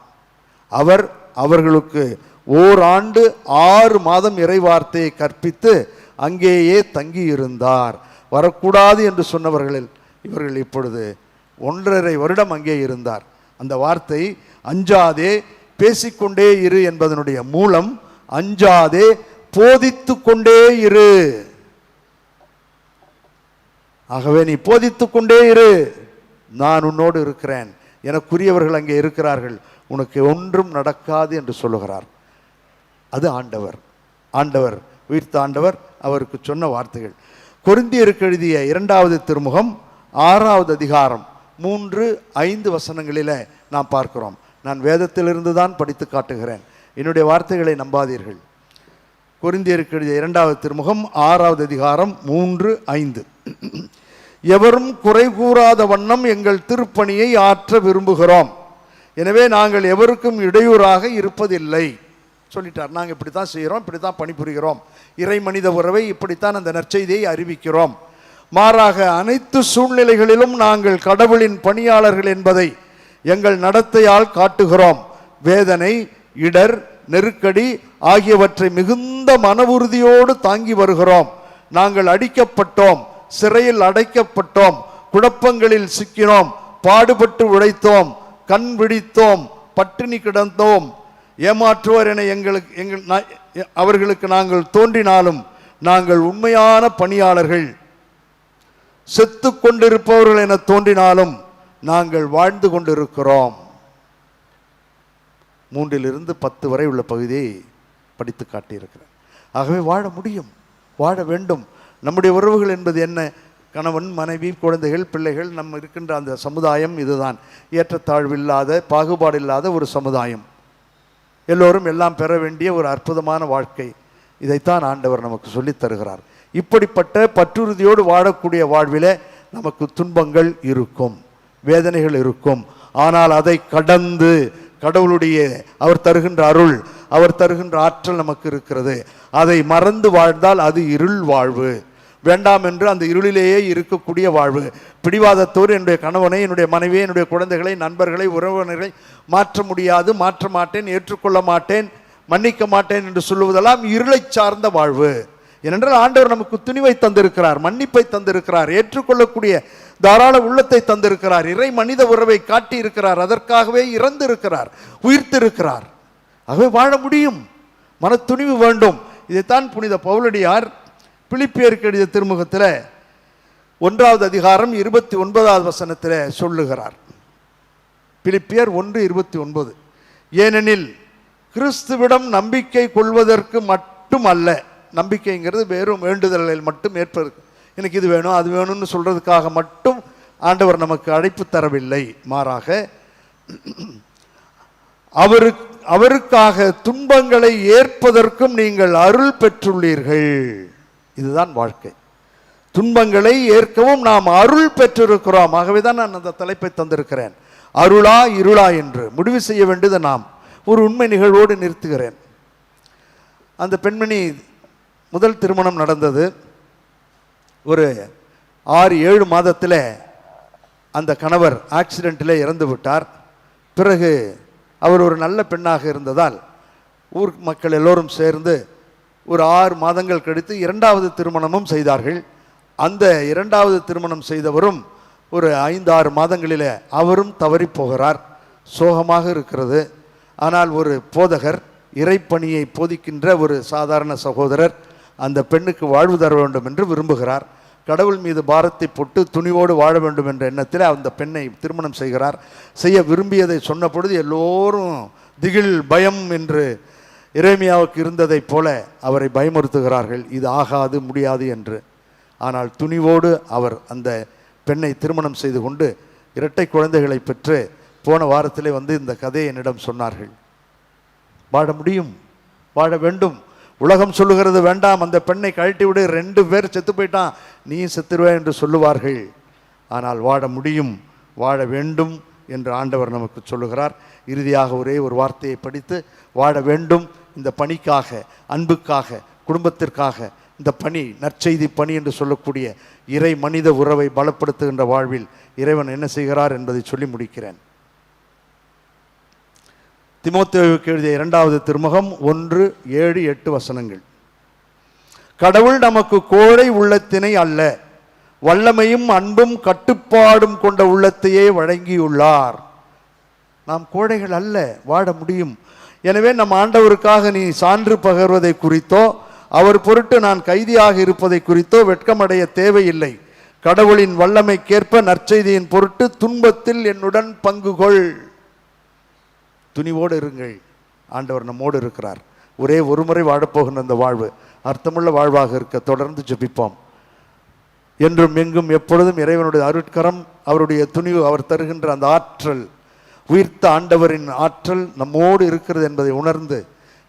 அவர் அவர்களுக்கு ஓராண்டு 6 மாதம் இறைவார்த்தையை கற்பித்து அங்கேயே தங்கியிருந்தார். வரக்கூடாது என்று சொன்னவர்களில் இவர்கள் இப்பொழுது 1.5 வருடம் அங்கே இருந்தார். அந்த வார்த்தை அஞ்சாதே, பேசிக்கொண்டே இரு என்பதனுடைய மூலம் அஞ்சாதே, போதித்து கொண்டே இரு. ஆகவே நீ போதித்து கொண்டே இரு, நான் உன்னோடு இருக்கிறேன், எனக்குரியவர்கள் அங்கே இருக்கிறார்கள், உனக்கு ஒன்றும் நடக்காது என்று சொல்லுகிறார். அது ஆண்டவர் உயிர்த்த ஆண்டவர் அவருக்கு சொன்ன வார்த்தைகள். கொரிந்தியருக்கு எழுதிய 2வது திருமுகம் 6வது அதிகாரம் 3-5 வசனங்களில் நாம் பார்க்கிறோம். நான் வேதத்திலிருந்து தான் படித்து காட்டுகிறேன், என்னுடைய வார்த்தைகளை நம்பாதீர்கள். கொரிந்தியருக்கு எழுதிய 2வது திருமுகம் 6வது அதிகாரம் 3-5. எவரும் குறை கூறாத வண்ணம் எங்கள் திருப்பணியை ஆற்ற விரும்புகிறோம், எனவே நாங்கள் எவருக்கும் இடையூறாக இருப்பதில்லை சொல்லிட்டார். நாங்கள் இப்படி தான் செய்கிறோம், இப்படி தான் பணிபுரிகிறோம், இறை மனித உறவை இப்படித்தான் அந்த நற்செய்தியை அறிவிக்கிறோம். மாறாக அனைத்து சூழ்நிலைகளிலும் நாங்கள் கடவுளின் பணியாளர்கள் என்பதை எங்கள் நடத்தையால் காட்டுகிறோம். வேதனை, இடர், நெருக்கடி ஆகியவற்றை மிகுந்த மன உறுதியோடு தாங்கி வருகிறோம். நாங்கள் அடிக்கப்பட்டோம், சிறையில் அடைக்கப்பட்டோம், குழப்பங்களில் சிக்கினோம், பாடுபட்டு உழைத்தோம், கண் விழித்தோம், பட்டினி கிடந்தோம். ஏமாற்றுவர் என அவர்களுக்கு நாங்கள் தோன்றினாலும் நாங்கள் உண்மையான பணியாளர்கள். செத்து கொண்டிருப்பவர்கள் என தோன்றினாலும் நாங்கள் வாழ்ந்து கொண்டிருக்கிறோம். 3-10 வரை உள்ள பகுதியை படித்து காட்டியிருக்கிறேன். ஆகவே வாழ முடியும், வாழ வேண்டும். நம்முடைய உறவுகள் என்பது என்ன? கணவன், மனைவி, குழந்தைகள், பிள்ளைகள். நம்ம இருக்கின்ற அந்த சமுதாயம் இதுதான். ஏற்றத்தாழ்வில்லாத, பாகுபாடு இல்லாத ஒரு சமுதாயம். எல்லோரும் எல்லாம் பெற வேண்டிய ஒரு அற்புதமான வாழ்க்கை. இதைத்தான் ஆண்டவர் நமக்கு சொல்லித் தருகிறார். இப்படிப்பட்ட பற்றுறுதியோடு வாழக்கூடிய வாழ்விலே நமக்கு துன்பங்கள் இருக்கும், வேதனைகள் இருக்கும். ஆனால் அதை கடந்து கடவுளுடைய அவர் தருகின்ற அருள், அவர் தருகின்ற ஆற்றல் நமக்கு இருக்கிறது. அதை மறந்து வாழ்ந்தால் அது இருள் வாழ்வு. வேண்டாம் என்று அந்த இருளிலேயே இருக்கக்கூடிய வாழ்வு. பிடிவாதத்தோடு என்னுடைய கணவனை, என்னுடைய மனைவியை, என்னுடைய குழந்தைகளை, நண்பர்களை, உறவினர்களை மாற்ற முடியாது, மாற்ற மாட்டேன், ஏற்றுக்கொள்ள மாட்டேன், மன்னிக்க மாட்டேன் என்று சொல்லுவதெல்லாம் இருளை சார்ந்த வாழ்வு. ஏனென்றால் ஆண்டவர் நமக்கு துணிவை தந்திருக்கிறார், மன்னிப்பை தந்திருக்கிறார், ஏற்றுக்கொள்ளக்கூடிய தாராள உள்ளத்தை தந்திருக்கிறார், இறை மனித உறவை காட்டி இருக்கிறார், அதற்காகவே இறந்திருக்கிறார், உயிர்த்திருக்கிறார். ஆகவே வாழ முடியும், மன துணிவு வேண்டும். இதைத்தான் புனித பவுலடியார் பிலிப்பியருக்கு எழுதிய திருமுகத்தில் 1வது அதிகாரம் 29வது வசனத்தில் சொல்லுகிறார். பிலிப்பியர் 1:29. ஏனெனில் கிறிஸ்துவிடம் நம்பிக்கை கொள்வதற்கு மட்டும் அல்ல, நம்பிக்கைங்கிறது வெறும் வேண்டுதல்களில் மட்டும் ஏற்பது, எனக்கு இது வேணும் அது வேணும்னு சொல்றதுக்காக மட்டும் ஆண்டவர் நமக்கு அழைப்பு தரவில்லை. மாறாக அவருக்காக துன்பங்களை ஏற்பதற்கும் நீங்கள் அருள் பெற்றுள்ளீர்கள். இதுதான் வாழ்க்கை. துன்பங்களை ஏற்கவும் நாம் அருள் பெற்றிருக்கிறோம். ஆகவே தான் நான் அந்த தலைப்பை தந்திருக்கிறேன், அருளா இருளா என்று முடிவு செய்ய வேண்டியது நாம். ஒரு உண்மை நிகழ்வோடு நிறுத்துகிறேன். அந்த பெண்மணி முதல் திருமணம் நடந்தது. ஒரு 6-7 மாதத்தில் அந்த கணவர் ஆக்சிடெண்ட்டில் இறந்து விட்டார். பிறகு அவர் ஒரு நல்ல பெண்ணாக இருந்ததால் ஊர் மக்கள் எல்லோரும் சேர்ந்து ஒரு 6 மாதங்கள் கழித்து 2வது திருமணமும் செய்தார்கள். அந்த 2வது திருமணம் செய்தவரும் ஒரு 5-6 மாதங்களில் அவரும் தவறி போகிறார். சோகமாக இருக்கிறது. ஆனால் ஒரு போதகர், இறைப்பணியை போதிக்கின்ற ஒரு சாதாரண சகோதரர் அந்த பெண்ணுக்கு வாழ்வு தர வேண்டும் என்று விரும்புகிறார். கடவுள் மீது பாரத்தை போட்டு துணிவோடு வாழ வேண்டும் என்ற எண்ணத்தில் அந்த பெண்ணை திருமணம் செய்கிறார். செய்ய விரும்பியதை சொன்ன பொழுது எல்லோரும் திகில், பயம் என்று எரேமியாவுக்கு இருந்ததைப் போல அவரை பயமுறுத்துகிறார்கள், இது ஆகாது, முடியாது என்று. ஆனால் துணிவோடு அவர் அந்த பெண்ணை திருமணம் செய்து கொண்டு 2 குழந்தைகளை பெற்று போன வாரத்திலே வந்து இந்த கதையை என்னிடம் சொன்னார்கள். வாழ முடியும், வாழ வேண்டும். உலகம் சொல்லுகிறது வேண்டாம், அந்த பெண்ணை கழட்டி விடு, 2 பேர் செத்து போயிட்டான், நீ செத்துருவே என்று சொல்லுவார்கள். ஆனால் வாழ முடியும், வாழ வேண்டும் என்று ஆண்டவர் நமக்கு சொல்லுகிறார். இறுதியாக ஒரே ஒரு வார்த்தையை படித்து, வாழ வேண்டும், இந்த பணிக்காக, அன்புக்காக, குடும்பத்திற்காக, இந்த பணி நற்செய்தி பணி என்று சொல்லக்கூடிய இறை மனித உறவை பலப்படுத்துகின்ற வாழ்வில் இறைவன் என்ன செய்கிறார் என்பதை சொல்லி முடிக்கிறேன். தீமோத்தேயுவுக்கு எழுதிய 2வது திருமுகம் 1:7-8 வசனங்கள். கடவுள் நமக்கு கோழை உள்ளத்தினை அல்ல, வல்லமையும் அன்பும் கட்டுப்பாடும் கொண்ட உள்ளத்தையே வழங்கியுள்ளார். நாம் கோழைகள் அல்ல, வாழ முடியும். எனவே நம் ஆண்டவருக்காக நீ சான்று பகர்வதை குறித்தோ அவர் பொருட்டு நான் கைதியாக இருப்பதை குறித்தோ வெட்கமடைய தேவையில்லை. கடவுளின் வல்லமைக்கேற்ப நற்செய்தியின் பொருட்டு துன்பத்தில் என்னுடன் பங்குகொள். துணிவோடு இருங்கள், ஆண்டவர் நம்மோடு இருக்கிறார். ஒரே ஒரு முறை வாழப்போகின்ற அந்த வாழ்வு அர்த்தமுள்ள வாழ்வாக இருக்க தொடர்ந்து ஜெபிப்போம். என்றும் எங்கும் எப்பொழுதும் இறைவனுடைய அருட்கரம், அவருடைய துணிவு, அவர் தருகின்ற அந்த ஆற்றல், உயிர்த்த ஆண்டவரின் ஆற்றல் நம்மோடு இருக்கிறது என்பதை உணர்ந்து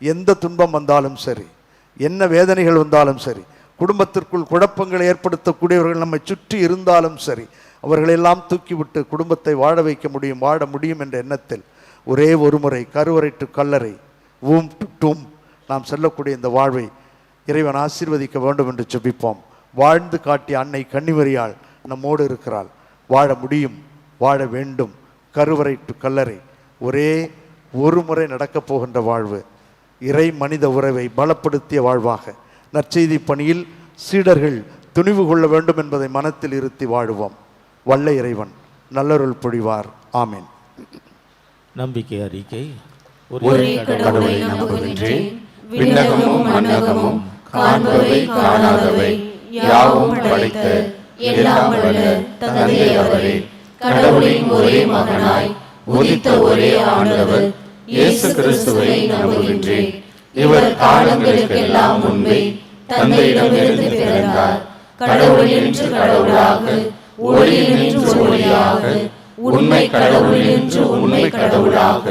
எந்த துன்பம் வந்தாலும் சரி, என்ன வேதனைகள் வந்தாலும் சரி, குடும்பத்திற்குள் குழப்பங்களை ஏற்படுத்தக்கூடியவர்கள் நம்மை சுற்றி இருந்தாலும் சரி, அவர்களெல்லாம் தூக்கிவிட்டு குடும்பத்தை வாழ வைக்க முடியும், வாழ முடியும் என்ற எண்ணத்தில் ஒரே ஒரு முறை கருவறை டு கல்லறை, ஊம் டு டூம் நாம் செல்லக்கூடிய இந்த வாழ்வை இறைவன் ஆசீர்வதிக்க வேண்டும் என்று ஜெபிப்போம். வாழ்ந்து காட்டிய அன்னை கன்னிமரியாள் நம்மோடு இருக்கிறாள். வாழ முடியும், வாழ வேண்டும். கருவறை டு கல்லறை, ஒரே ஒரு முறை நடக்கப் போகின்ற வாழ்வு இறை மனித உறவை பலப்படுத்திய வாழ்வாக நற்செய்தி பணியில் சீடர்கள் துணிவு கொள்ள வேண்டும் என்பதை மனத்தில் இருத்தி வாழுவோம். வல்ல இறைவன் நல்லருள் பொழிவார். ஆமீன். நம்பிக்கை அறிக்கை. ஒரே கடவுளை நம்புகின்றேன். விண்ணகமும் மண்ணகமும் காண்பவை காணாதவை யாவும் படைத்த எல்லாம் வல்ல தந்தை அவரே, கடவுளின் ஒரே மகனாய் உதித்த ஒரே ஆண்டவர் இயேசு கிறிஸ்துவை நம்புகின்றேன். இவர் காலங்களுக்கெல்லாம் முன்பே தந்தையிடமிருந்து பிறந்தார். கடவுளினின்று கடவுளாக, ஒளியினின்று ஒளியாக, உண்மை கடவுளினின்று உண்மை கடவுளாக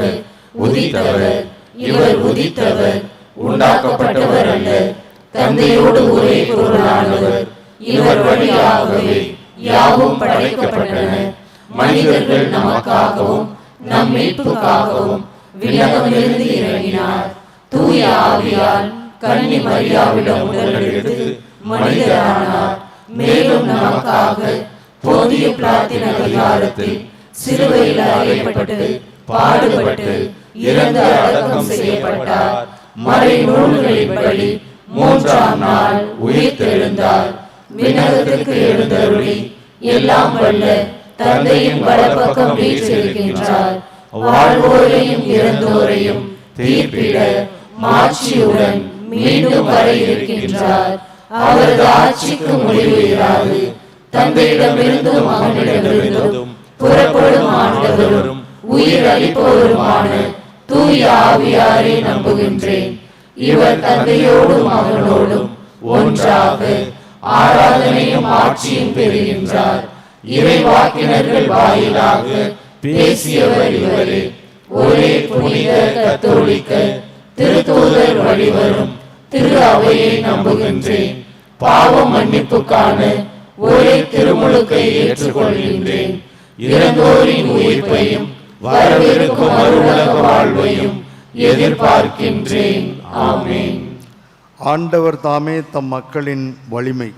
உதித்தவர். இவர் உதித்தவர், உண்டாக்கப்பட்டவர் அல்ல, தந்தையோடு ஒரே பொருளானவர். இவர் வழியாகவே யாவும் படைக்கப்பட்டன. மனிதர்கள் நமக்காகவும் நம் மீட்புக்காகவும் விண்ணகமிருந்து இறங்கினார். தூய ஆவியால் கன்னி மரியாவிடம் உடலெடுத்து மனிதரானார். மேலும் நமக்காக போதிய பிலாத்தின் அதிகாரத்தில் சிலுவையில் அறையப்பட்டு பாடுபட்டு இறந்து அடக்கம் செய்யப்பட்டார். மறை நூல்களின்படி 3ஆம் நாள் உயிர்த்தெழுந்தார். விண்ணகத்துக்கு எழுந்தருளி எல்லாம் வல்ல தந்தையின் வலப்பக்கம் வீற்றிருக்கின்றார். வாழ்வோரையும் இறந்தோரையும் தீர்ப்பிட மாட்சியுடன் மீண்டும் வர இருக்கின்றார். அவரது ஆட்சிக்கு முடிவு இராது. தந்தையிடமிருந்தும் மகனிடமிருந்தும் புறப்படும் ஆண்டவரும் உயிர் அளிப்பவருமான தூய ஆவியாரை நம்புகின்றேன். இவர் தந்தையோடும் மகனோடும் ஒன்றாக ஆராதனையும் ஆட்சியும் பெறுகின்றார். இறைவாக்கினர்கள் வாயிலாக பேசியவர் இவரே. ஒரே புனித கத்தோலிக்க திருத்தூதர் வழிவரும் திரு அவையை நம்புகின்றேன். பாவ மன்னிப்புக்கான ஒரே திருமுழுக்கை ஏற்றுக்கொள்கின்றேன். இறந்தோரின் உயிர்ப்பையும் வரவிருக்கும் மறுவுலக வாழ்வையும் எதிர்பார்க்கின்றேன். ஆமென். ஆண்டவர் தாமே தம் மக்களின் வலிமை,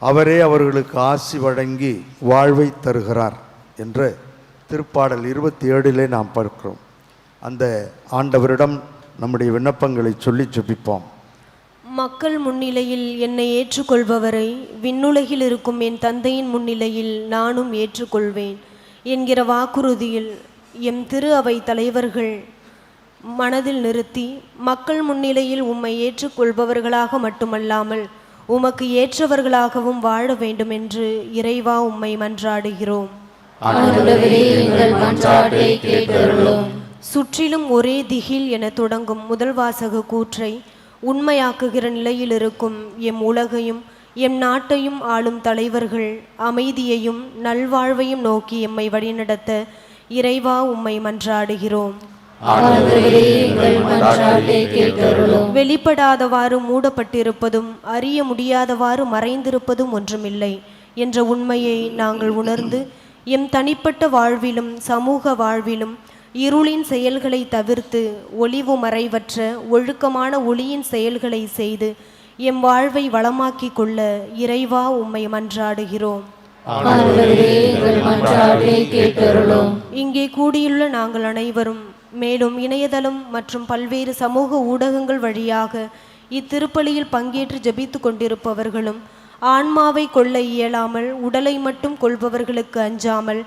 அவரே அவர்களுக்கு ஆசி வழங்கி வாழ்வை தருகிறார் என்று திருப்பாடல் 27 நாம் பார்க்கிறோம். அந்த ஆண்டவரிடம் நம்முடைய விண்ணப்பங்களை சொல்லி ஜெபிப்போம். மக்கள் முன்னிலையில் என்னை ஏற்றுக்கொள்பவரை விண்ணுலகில் இருக்கும் என் தந்தையின் முன்னிலையில் நானும் ஏற்றுக்கொள்வேன் என்கிற வாக்குறுதியில் எம் திரு அவை தலைவர்கள் மனதில் நிறுத்தி மக்கள் முன்னிலையில் உம்மை ஏற்றுக்கொள்பவர்களாக மட்டுமல்லாமல் உமக்கு ஏற்றவர்களாகவும் வாழ வேண்டும் என்று இறைவா உம்மை மன்றாடுகிறோம். சுற்றிலும் ஒரே திகில் என தொடங்கும் முதல் வாசக கூற்றை உண்மையாக்குகிற நிலையில் இருக்கும் எம் உலகையும் எம் நாட்டையும் ஆளும் தலைவர்கள் அமைதியையும் நல்வாழ்வையும் நோக்கி எம்மை வழிநடத்த இறைவா உம்மை மன்றாடுகிறோம். வெளிப்படாதவாறு மூடப்பட்டிருப்பதும் அறிய முடியாதவாறு மறைந்திருப்பதும் ஒன்றுமில்லை என்ற உண்மையை நாங்கள் உணர்ந்து எம் தனிப்பட்ட வாழ்விலும் சமூக வாழ்விலும் இருளின் செயல்களை தவிர்த்து ஒளிவு மறைவற்ற ஒழுக்கமான ஒளியின் செயல்களை செய்து எம் வாழ்வை வளமாக்கி கொள்ள இறைவா உம்மை மன்றாடுகிறோம். இங்கே கூடியுள்ள நாங்கள் அனைவரும் மேலும் இணையதளம் மற்றும் பல்வேறு சமூக ஊடகங்கள் வழியாக இத்திருப்பலியில் பங்கேற்று ஜெபித்து கொண்டிருப்பவர்களும் ஆன்மாவை கொள்ள இயலாமல் உடலை மட்டும் கொள்பவர்களுக்கு அஞ்சாமல்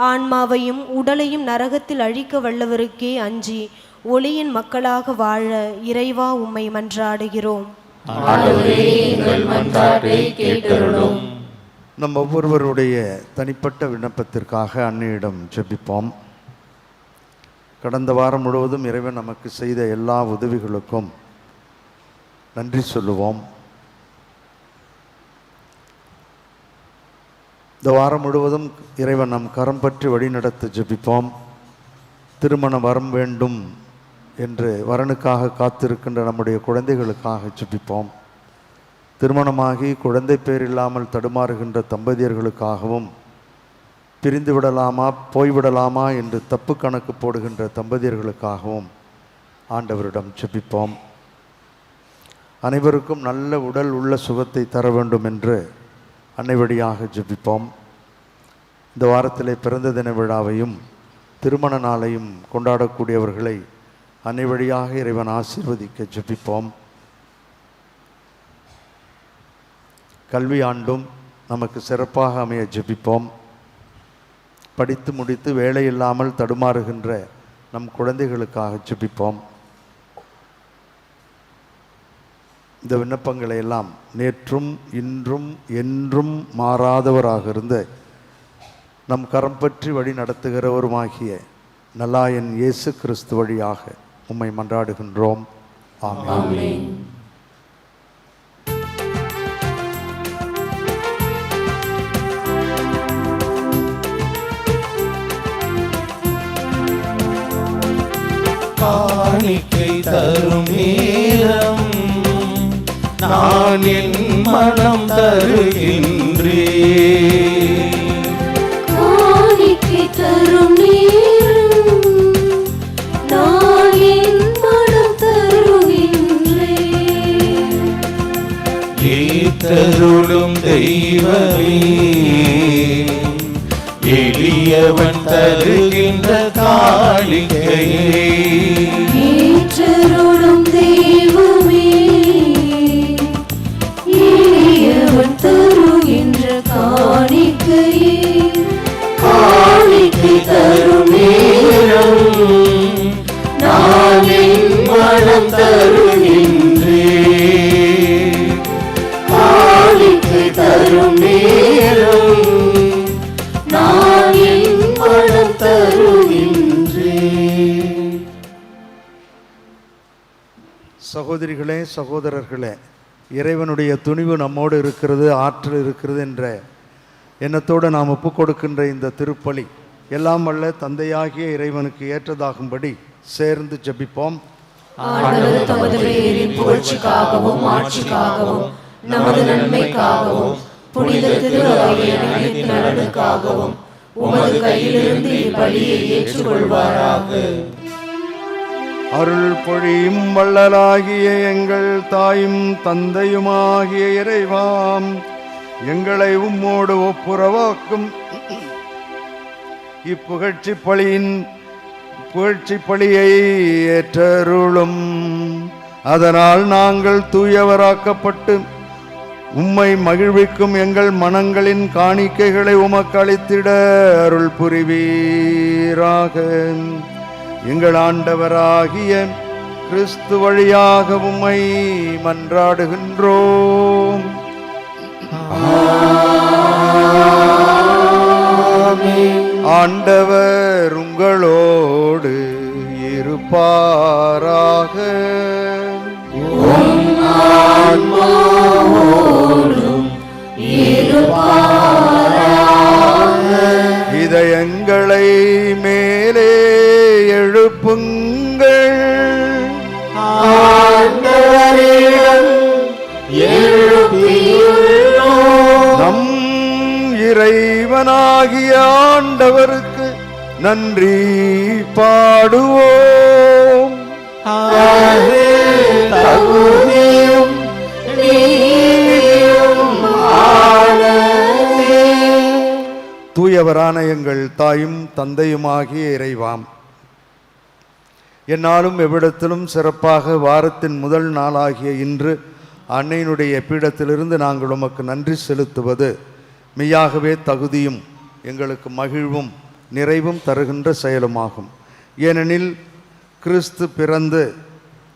ஆன்மாவையும் உடலையும் நரகத்தில் அழிக்க வல்லவருக்கே அஞ்சி ஒளியின் மக்களாக வாழ இறைவா உம்மை மன்றாடுகிறோம். நம் ஒவ்வொருவருடைய தனிப்பட்ட விண்ணப்பத்திற்காக அன்னையிடம் ஜெபிப்போம். கடந்த வாரம் முழுவதும் இறைவன் நமக்கு செய்த எல்லா உதவிகளுக்கும் நன்றி சொல்லுவோம். இந்த வாரம் முழுவதும் இறைவன் நம் கரம் பற்றி வழிநடத்த ஜெபிப்போம். திருமண வரம் வேண்டும் என்று வரனுக்காக காத்திருக்கின்ற நம்முடைய குழந்தைகளுக்காக ஜெபிப்போம். திருமணமாகி குழந்தை பேர் இல்லாமல் தடுமாறுகின்ற தம்பதியர்களுக்காகவும் பிரிந்து விடலாமா போய்விடலாமா என்று தப்பு கணக்கு போடுகின்ற தம்பதியர்களுக்காகவும் ஆண்டவரிடம் ஜெபிப்போம். அனைவருக்கும் நல்ல உடல் உள்ள சுகத்தை தர வேண்டும் என்று அன்னை வழியாக ஜெபிப்போம். இந்த வாரத்திலே பிறந்த தின விழாவையும் திருமண நாளையும் கொண்டாடக்கூடியவர்களை அன்னை வழியாக இறைவன் ஆசீர்வதிக்க ஜெபிப்போம். கல்வி ஆண்டும் நமக்கு சிறப்பாக அமைய ஜெபிப்போம். படித்து முடித்து வேலை இல்லாமல் தடுமாறுகின்ற நம் குழந்தைகளுக்காக ஜெபிப்போம். இந்த விண்ணப்பங்களை எல்லாம் நேற்றும் இன்றும் என்றும் மாறாதவராக இருந்த நம் கரம் பற்றி வழி நடத்துகிறவருமாகிய நல்லாயன் இயேசு கிறிஸ்து வழியாக உம்மை மன்றாடுகின்றோம். ஆமென். காணிக்கை தரும் நேரம் நான் என் மனம் தருகின்றேன். காணிக்கை தரும் நேரம் நான் என் மனம் தருகின்றேன். ஏற்றருளும் தெய்வமே எளியவன் தருகின்ற காணிக்கையே. ஏற்றருளும் தெய்வமே எளியவன் தருகின்ற காணிக்கையே. காணிக்கை தரும் நேரம் நான் என் மனம் தருகின்றேன். காணிக்கை தரும் நேரம் நான் என் மனம் தருகின்றேன். சகோதரிகளே, சகோதரர்களே, இறைவனுடைய துணிவு நம்மோடு இருக்கிறது, ஆற்றல் இருக்கிறது என்ற எண்ணத்தோடு நாம் ஒப்புக் கொடுக்கின்ற இந்த திருப்பலி எல்லாம் வல்ல தந்தையாகிய இறைவனுக்கு ஏற்றதாகும்படி சேர்ந்து ஜெபிப்போம். ஆண்டவர் தமது பெயரின் புகழ்ச்சிக்காகவும் ஆட்சிக்காகவும் நமது நன்மைக்காகவும் புனித திரு அவையின் அனைத்து நலனுக்காகவும் உமது கையிலிருந்து இப்பலியை ஏற்றுக்கொள்வாராக. அருள் பொழியும் வள்ளலாகிய எங்கள் தாயும் தந்தையுமாகிய இறைவாம், எங்களை உம்மோடு ஒப்புரவாக்கும் இப்புகழ்ச்சி பலியை ஏற்றருளும். அதனால் நாங்கள் தூயவராக்கப்பட்டு உம்மை மகிழ்விக்கும் எங்கள் மனங்களின் காணிக்கைகளை உமக்கு அளித்திட அருள் புரிவீராக. எங்கள் ஆண்டவராகிய கிறிஸ்து வழியாக உம்மை மன்றாடுகின்றோம். ஆண்டவர் உங்களோடு இருப்பாராக. இதயங்களை மேலே எழுப்புங்கள். நம் இறைவனாகிய ஆண்டவருக்கு நன்றி பாடுவோம். தூயவரான எங்கள் தாயும் தந்தையுமாகிய இறைவாம், என்னாலும் எவ்விடத்திலும் சிறப்பாக வாரத்தின் முதல் நாளாகிய இன்று அன்னையினுடைய பீடத்திலிருந்து நாங்கள் உமக்கு நன்றி செலுத்துவது மெய்யாகவே தகுதியும் எங்களுக்கு மகிழ்வும் நிறைவும் தருகின்ற செயலுமாகும். ஏனெனில் கிறிஸ்து பிறந்து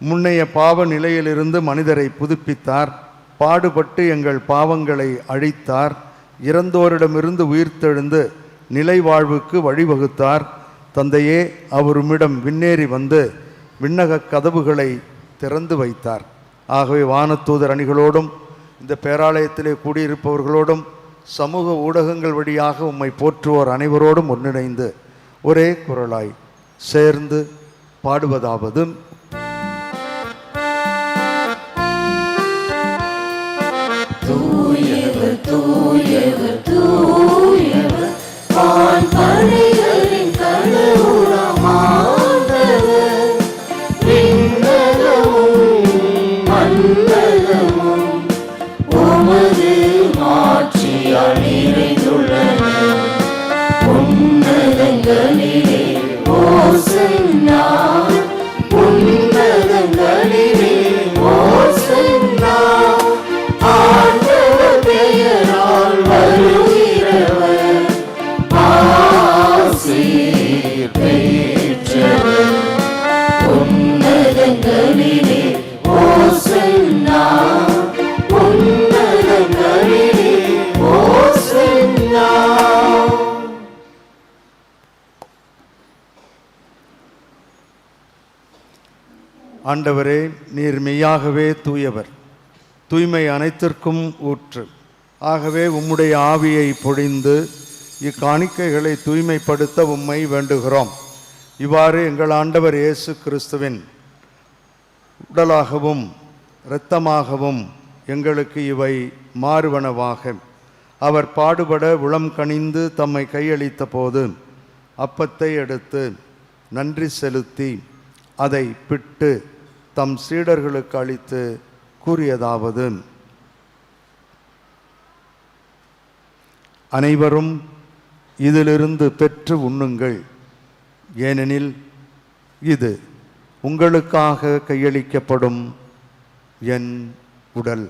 முன்னைய பாவ நிலையிலிருந்து மனிதரை புதுப்பித்தார், பாடுபட்டு எங்கள் பாவங்களை அழித்தார், இறந்தோரிடமிருந்து உயிர்த்தெழுந்து நிலை வாழ்வுக்கு வழிவகுத்தார். தந்தையே, அவருமிடம் விண்ணேறி வந்து விண்ணக கதவுகளை திறந்து வைத்தார். ஆகவே வானதூதர் அணிகளோடும் இந்த பேராலயத்திலே கூடியிருப்பவர்களோடும் சமூக ஊடகங்கள் வழியாக உம்மை போற்றுவோர் அனைவரோடும் ஒன்றிணைந்து ஒரே குரலாய் சேர்ந்து பாடுவதாவது: தூயவர் தூயவர் தூயவர் வான்படைகளின் கடவுளமானவர், விண்ணகமும் மண்ணகமும் உமது மாட்சியால் நிறைந்துள்ளன. உன்னதங்களிலே ஓசன்னா, உன்னதங்களிலே ஓசன்னா. ஆண்டவர் பெயரால் வருகிறவர் ஆசீர் பெற்றவர். உன்னதங்களிலே ஓசன்னா, உன்னதங்களிலே ஓசன்னா. ஆண்டவரே, நீர் மெய்யாகவே தூயவர், தூய்மை அனைத்திற்கும் ஊற்று. ஆகவே உம்முடைய ஆவியை பொழிந்து இக்காணிக்கைகளை தூய்மைப்படுத்த உம்மை வேண்டுகிறோம். இவ்வாறு எங்கள் ஆண்டவர் இயேசு கிறிஸ்துவின் உடலாகவும் இரத்தமாகவும் எங்களுக்கு இவை மாறுவனவாக. அவர் பாடுபட உளம் கனிந்து தம்மை கையளித்த போது அப்பத்தை எடுத்து நன்றி செலுத்தி அதை பிட்டு தம் சீடர்களுக்கு அளித்து கூறியதாவது: அனைவரும் இதிலிருந்து பெற்று உண்ணுங்கள், ஏனெனில் இது உங்களுக்காக கையளிக்கப்படும் என் உடல்.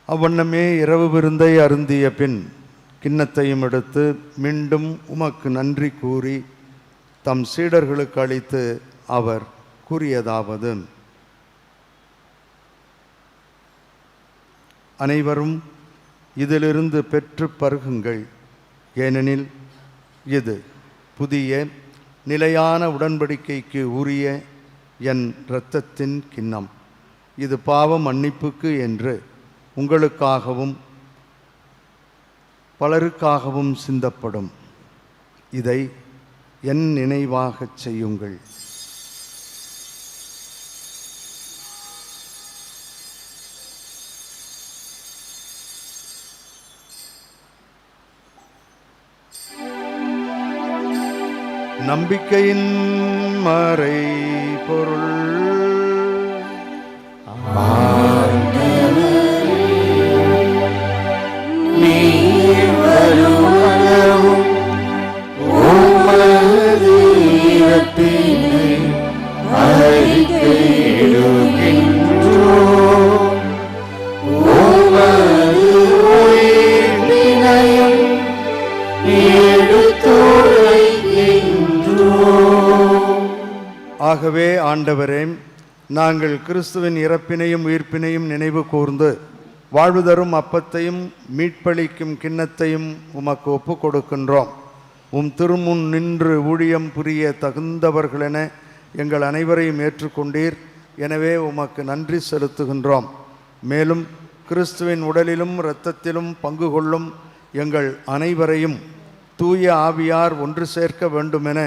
அவ்வண்ணமே இரவு விருந்தை அருந்திய பின் கிண்ணத்தையும் எடுத்து மீண்டும் உமக்கு நன்றி கூறி தம் சீடர்களுக்கு அளித்து அவர் கூறியதாவது: அனைவரும் இதிலிருந்து பெற்று பருகுங்கள், ஏனெனில் இது புதிய நிலையான உடன்படிக்கைக்கு உரிய என் இரத்தத்தின் கிண்ணம். இது பாவ மன்னிப்புக்கு என்று உங்களுக்காகவும் பலருக்காகவும் சிந்தப்படும். இதை என் நினைவாகச் செய்யுங்கள். நம்பிக்கையின் மறை பொருள். ஆகவே ஆண்டவரே, நாங்கள் கிறிஸ்துவின் இறப்பினையும் உயிர்ப்பினையும் நினைவு கூர்ந்து வாழ்வு தரும் அப்பத்தையும் மீட்பளிக்கும் கிண்ணத்தையும் உமக்கு ஒப்பு கொடுக்கின்றோம். உம் திருமுன் நின்று ஊழியம் புரிய தகுந்தவர்களென எங்கள் அனைவரையும் ஏற்றுக்கொண்டீர். எனவே உமக்கு நன்றி செலுத்துகின்றோம். மேலும் கிறிஸ்துவின் உடலிலும் இரத்தத்திலும் பங்கு கொள்ளும் எங்கள் அனைவரையும் தூய ஆவியார் ஒன்று சேர்க்க வேண்டுமென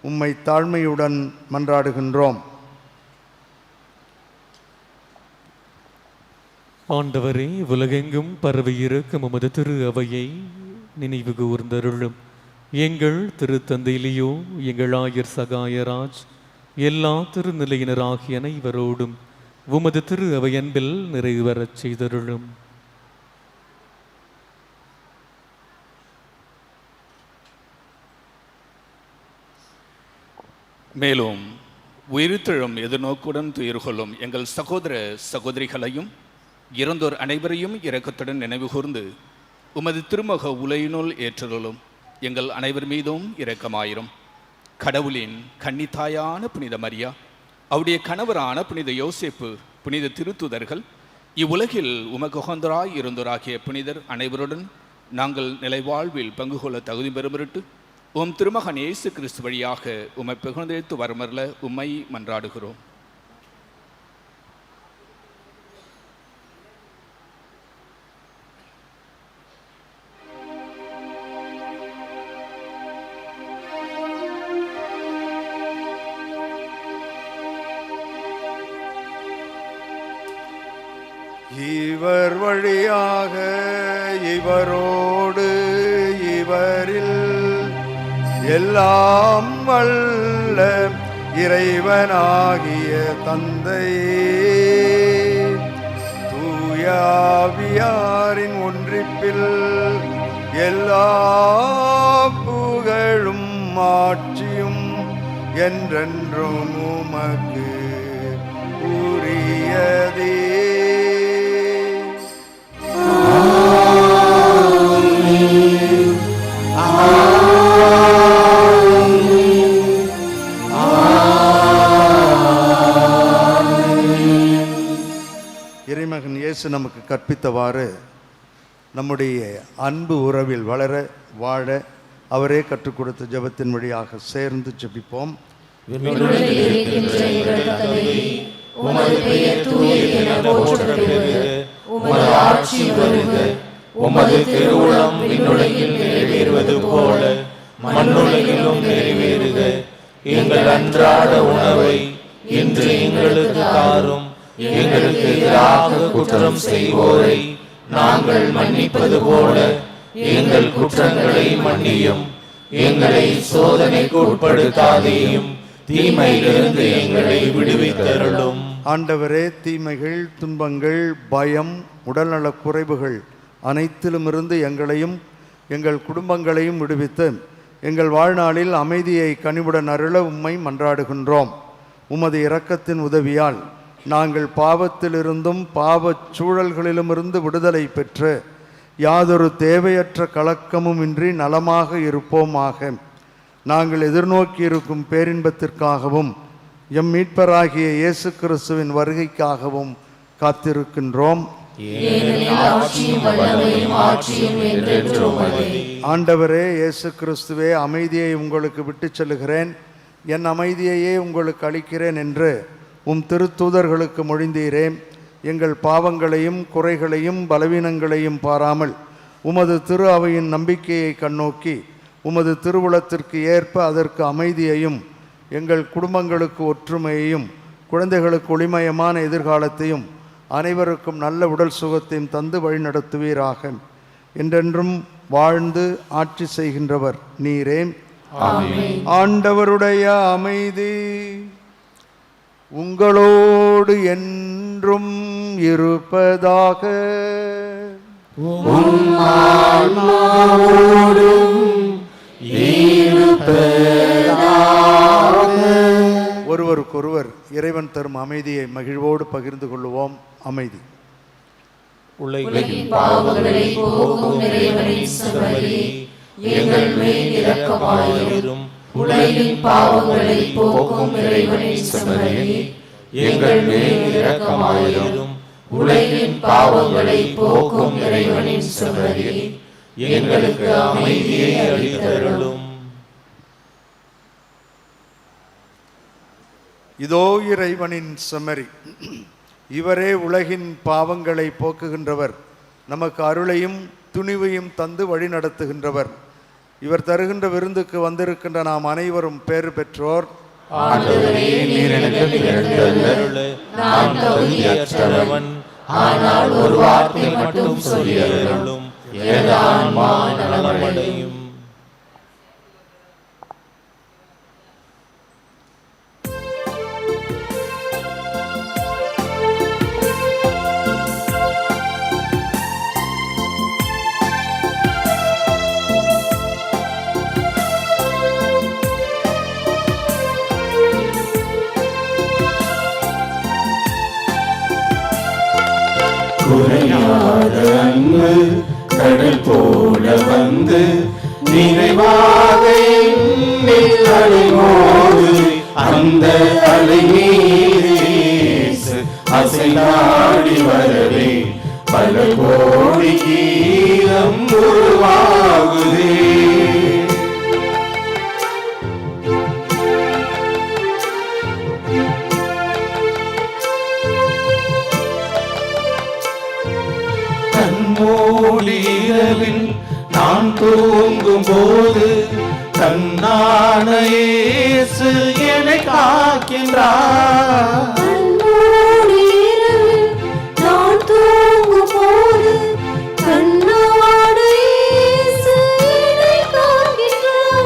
உம்மை தாழ்மையுடன் மன்றாடுகின்றோம். ஆண்டவரே, உலகெங்கும் பரவியிருக்கும் உமது திரு அவையை நினைவு கூர்ந்தருளும். எங்கள் திருத்தந்தையிலேயோ எங்கள் ஆயர் சகாயராஜ் எல்லா திருநிலையினராகிய அனைவரோடும் உமது திரு அவை அன்பில் நிறைவேறச் செய்தருளும். மேலும் உயிர்த்தெழும் எதிர்நோக்குடன் துயிர் கொள்ளும் எங்கள் சகோதர சகோதரிகளையும் இறந்தோர் அனைவரையும் இரக்கத்துடன் நினைவு கூர்ந்து உமது திருமுக உலையினுள் ஏற்றுதலும் எங்கள் அனைவர் மீதும் இரக்கமாயிரும். கடவுளின் கன்னித்தாயான புனித மரியா, அவருடைய கணவரான புனித யோசேப்பு, புனித திருத்துதர்கள், இவ்வுலகில் உமக்கு உகந்தராய் இருந்தோராகிய புனிதர் அனைவருடன் நாங்கள் நிலைவாழ்வில் பங்கு கொள்ள தகுதி பெறுமிட்டு உம் திருமகன் இயேசு கிறிஸ்து வழியாக உம்மை புகழ்ந்தெடுத்து வரமர்ல உம்மை மன்றாடுகிறோம். இவர் வழியாக இவரோடு இவரில் எல்லாம் வல்ல இறைவனாகிய தந்தையே, தூயாவியாரின் ஒன்றிப்பில் எல்லா புகழும் ஆட்சியும் என்றென்றும் உமக்கு உரியதே. இறைமகன் இயேசு நமக்கு கற்பித்தவாறு நம்முடைய அன்பு உறவில் வளர வாழ அவரே கற்றுக் கொடுத்த ஜெபத்தின் வழியாக சேர்ந்து ஜெபிப்போம். உமது பெயர் தூயது என போற்றப்படுக. உமது ஆட்சி வருக. உமது திருவுளம் விண்ணுலகில் நிறைவேறுவது போல மண்ணுலகிலும் நிறைவேறுக. எங்கள் அன்றாட உணவை இன்று எங்களுக்கு தாரும். எங்களுக்கு எதிராக குற்றம் செய்வோரை நாங்கள் மன்னிப்பது போல எங்கள் குற்றங்களை மன்னியும். எங்களை சோதனைக்கு உட்படுத்தாதேயும், தீமையிலிருந்து எங்களை விடுவித்தருளும். ஆண்டவரே, தீமைகள், துன்பங்கள், பயம், உடல்நலக் குறைவுகள் அனைத்திலுமிருந்து எங்களையும் எங்கள் குடும்பங்களையும் விடுவித்து எங்கள் வாழ்நாளில் அமைதியை கனிவுடன் அருள உம்மை மன்றாடுகின்றோம். உமது இரக்கத்தின் உதவியால் நாங்கள் பாவத்திலிருந்தும் பாவச் சூழல்களிலுமிருந்து விடுதலை பெற்று யாதொரு தேவையற்ற கலக்கமும் இன்றி நலமாக இருப்போமாக. நாங்கள் எதிர்நோக்கியிருக்கும் பேரின்பத்திற்காகவும் எம் மீட்பராகிய இயேசு கிறிஸ்துவின் வருகைக்காகவும் காத்திருக்கின்றோம். ஆண்டவரே இயேசு கிறிஸ்துவே, அமைதியை உங்களுக்கு விட்டுச் செல்கிறேன், என் அமைதியையே உங்களுக்கு அளிக்கிறேன் என்று உம் திருத்தூதர்களுக்கு மொழிந்தீரே. எங்கள் பாவங்களையும் குறைகளையும் பலவீனங்களையும் பாராமல் உமது திரு அவையின் நம்பிக்கையை கண்ணோக்கி உமது திருவுளத்திற்கு ஏற்ப அதற்கு அமைதியையும், எங்கள் குடும்பங்களுக்கு ஒற்றுமையையும், குழந்தைகளுக்கு ஒளிமயமான எதிர்காலத்தையும், அனைவருக்கும் நல்ல உடல் சுகத்தையும் தந்து வழிநடத்துவீராக. என்றென்றும் வாழ்ந்து ஆட்சி செய்கின்றவர் நீரே. ஆண்டவருடைய அமைதி உங்களோடு என்றும் இருப்பதாக. ஒருவருக்கொருவர் இறைவன் தரும் அமைதியை மகிழ்வோடு பகிர்ந்து கொள்வோம். அமைதி. உலகின் பாவங்களை போக்கும் இறைவனின் செம்மறி, எங்கள் மேல் இரக்கமாயிரும். உலகின் பாவங்களை போக்கும் இறைவனின் செம்மறி, எங்கள் மேல் இரக்கமாயிரும். உலகின் பாவங்களை போக்கும் இறைவனின் செம்மறி, எங்களுக்கு அமைதியை அளித்தருளும். இதோ இறைவனின் செம்மறி, இவரே உலகின் பாவங்களை போக்குகின்றவர், நமக்கு அருளையும் துணிவையும் தந்து வழி நடத்துகின்றவர். இவர் தருகின்ற விருந்துக்கு வந்திருக்கின்ற நாம் அனைவரும் பேறு பெற்றோர். ஆனால் ஒரு வார்த்தை மட்டும் சொல்லியருளும், எனது ஆன்மா நலமடையும். குறையாத அன்பு கடல் போல வந்து நிறைவாக என்னில் அலைமோது, அந்த அலை மீது இயேசு அசைந்தாடி வரவே பல கோடி கீதம் உருவாகுதே. இரவில் நான் தூங்கும் போது கண்ணான இயேசு என்னை காக்கின்றார்.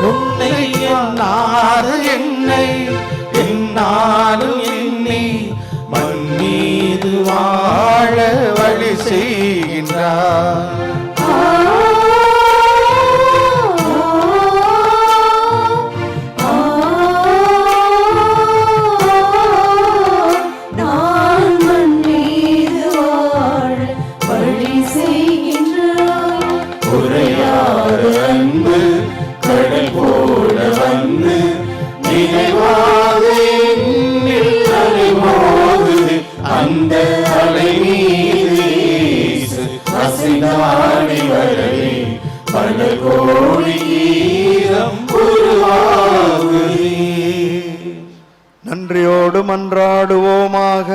உன்னை எண்ணாத என்னை என்னாலும் எண்ணி மண் மீது வாழ வழி செய்கின்றார். அந்த அலை மீது இயேசு அசைந்தாடி வரவே பல கோடி கீதம் உருவாகுதே. நன்றியோடு மன்றாடுவோமாக.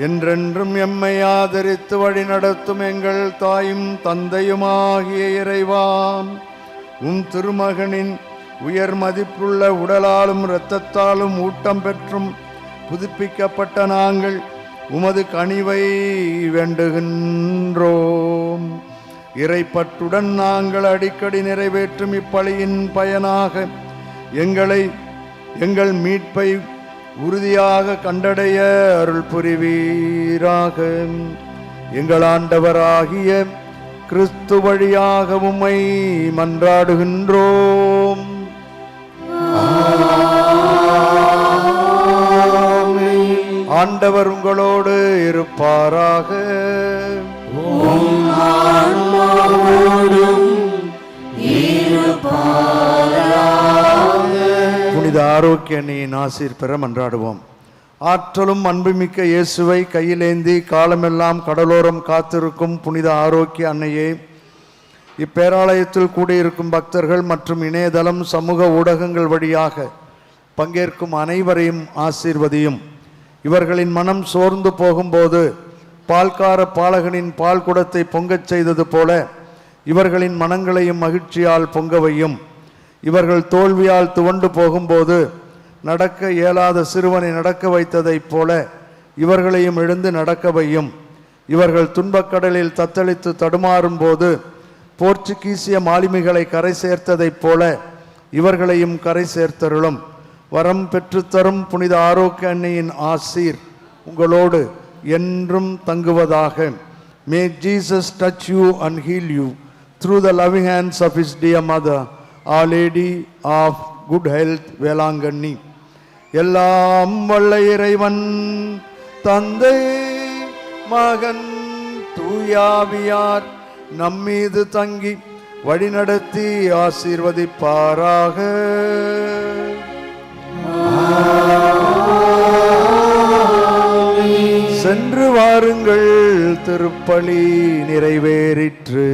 என்றென்றும் எம்மை ஆதரித்து வழி நடத்தும் எங்கள் தாயும் தந்தையுமாகிய இறைவாம், உம் திருமகனின் உயர் மதிப்புள்ள உடலாலும் இரத்தத்தாலும் ஊட்டம் பெற்றும் புதுப்பிக்கப்பட்ட நாங்கள் உமது கனிவை வேண்டுகின்றோம். இறைப்பற்றுடன் நாங்கள் அடிக்கடி நிறைவேற்றும் இப்பலியின் பயனாக எங்கள் மீட்பை உறுதியாக கண்டடைய அருள் புரிவீராக. எங்கள் ஆண்டவராகிய கிறிஸ்து வழியாக உம்மை மன்றாடுகின்றோம். ஆண்டவர் உங்களோடு இருப்பாராக. புனித ஆரோக்கிய அன்னையின் ஆசீர் பெற மன்றாடுவோம். ஆற்றலும் அன்புமிக்க இயேசுவை கையிலேந்தி காலமெல்லாம் கடலோரம் காத்திருக்கும் புனித ஆரோக்கிய அன்னையே, இப்பேராலயத்தில் கூடியிருக்கும் பக்தர்கள் மற்றும் இணையதளம் சமூக ஊடகங்கள் வழியாக பங்கேற்கும் அனைவரையும் ஆசீர்வதியும். இவர்களின் மனம் சோர்ந்து போகும்போது பால்கார பாலகனின் பால் குடத்தை பொங்கச் செய்தது போல இவர்களின் மனங்களையும் மகிழ்ச்சியால் பொங்கவையும். இவர்கள் தோல்வியால் துவண்டு போகும்போது நடக்க இயலாத சிறுவனை நடக்க வைத்ததைப் போல இவர்களையும் எழுந்து நடக்கவையும். இவர்கள் துன்பக்கடலில் தத்தளித்து தடுமாறும் போது போர்ச்சுகீசிய மாலுமிகளை கரை சேர்த்ததைப் போல இவர்களையும் கரை சேர்த்தருளும். வரம் பெற்றுத்தரும் புனித ஆரோக்கிய அன்னையின் ஆசீர் உங்களோடு என்றும் தங்குவதாக. May Jesus touch you and heal you through the loving hands of his dear mother, Our Lady of Good Health, Velankanni. எல்லாம் வல்ல இறைவன் தந்தை மகன் தூயாவியார் நம்மீது தங்கி வழிநடத்தி ஆசீர்வதிப்பாராக. சென்று வாருங்கள், திருப்பலி நிறைவேறிற்று.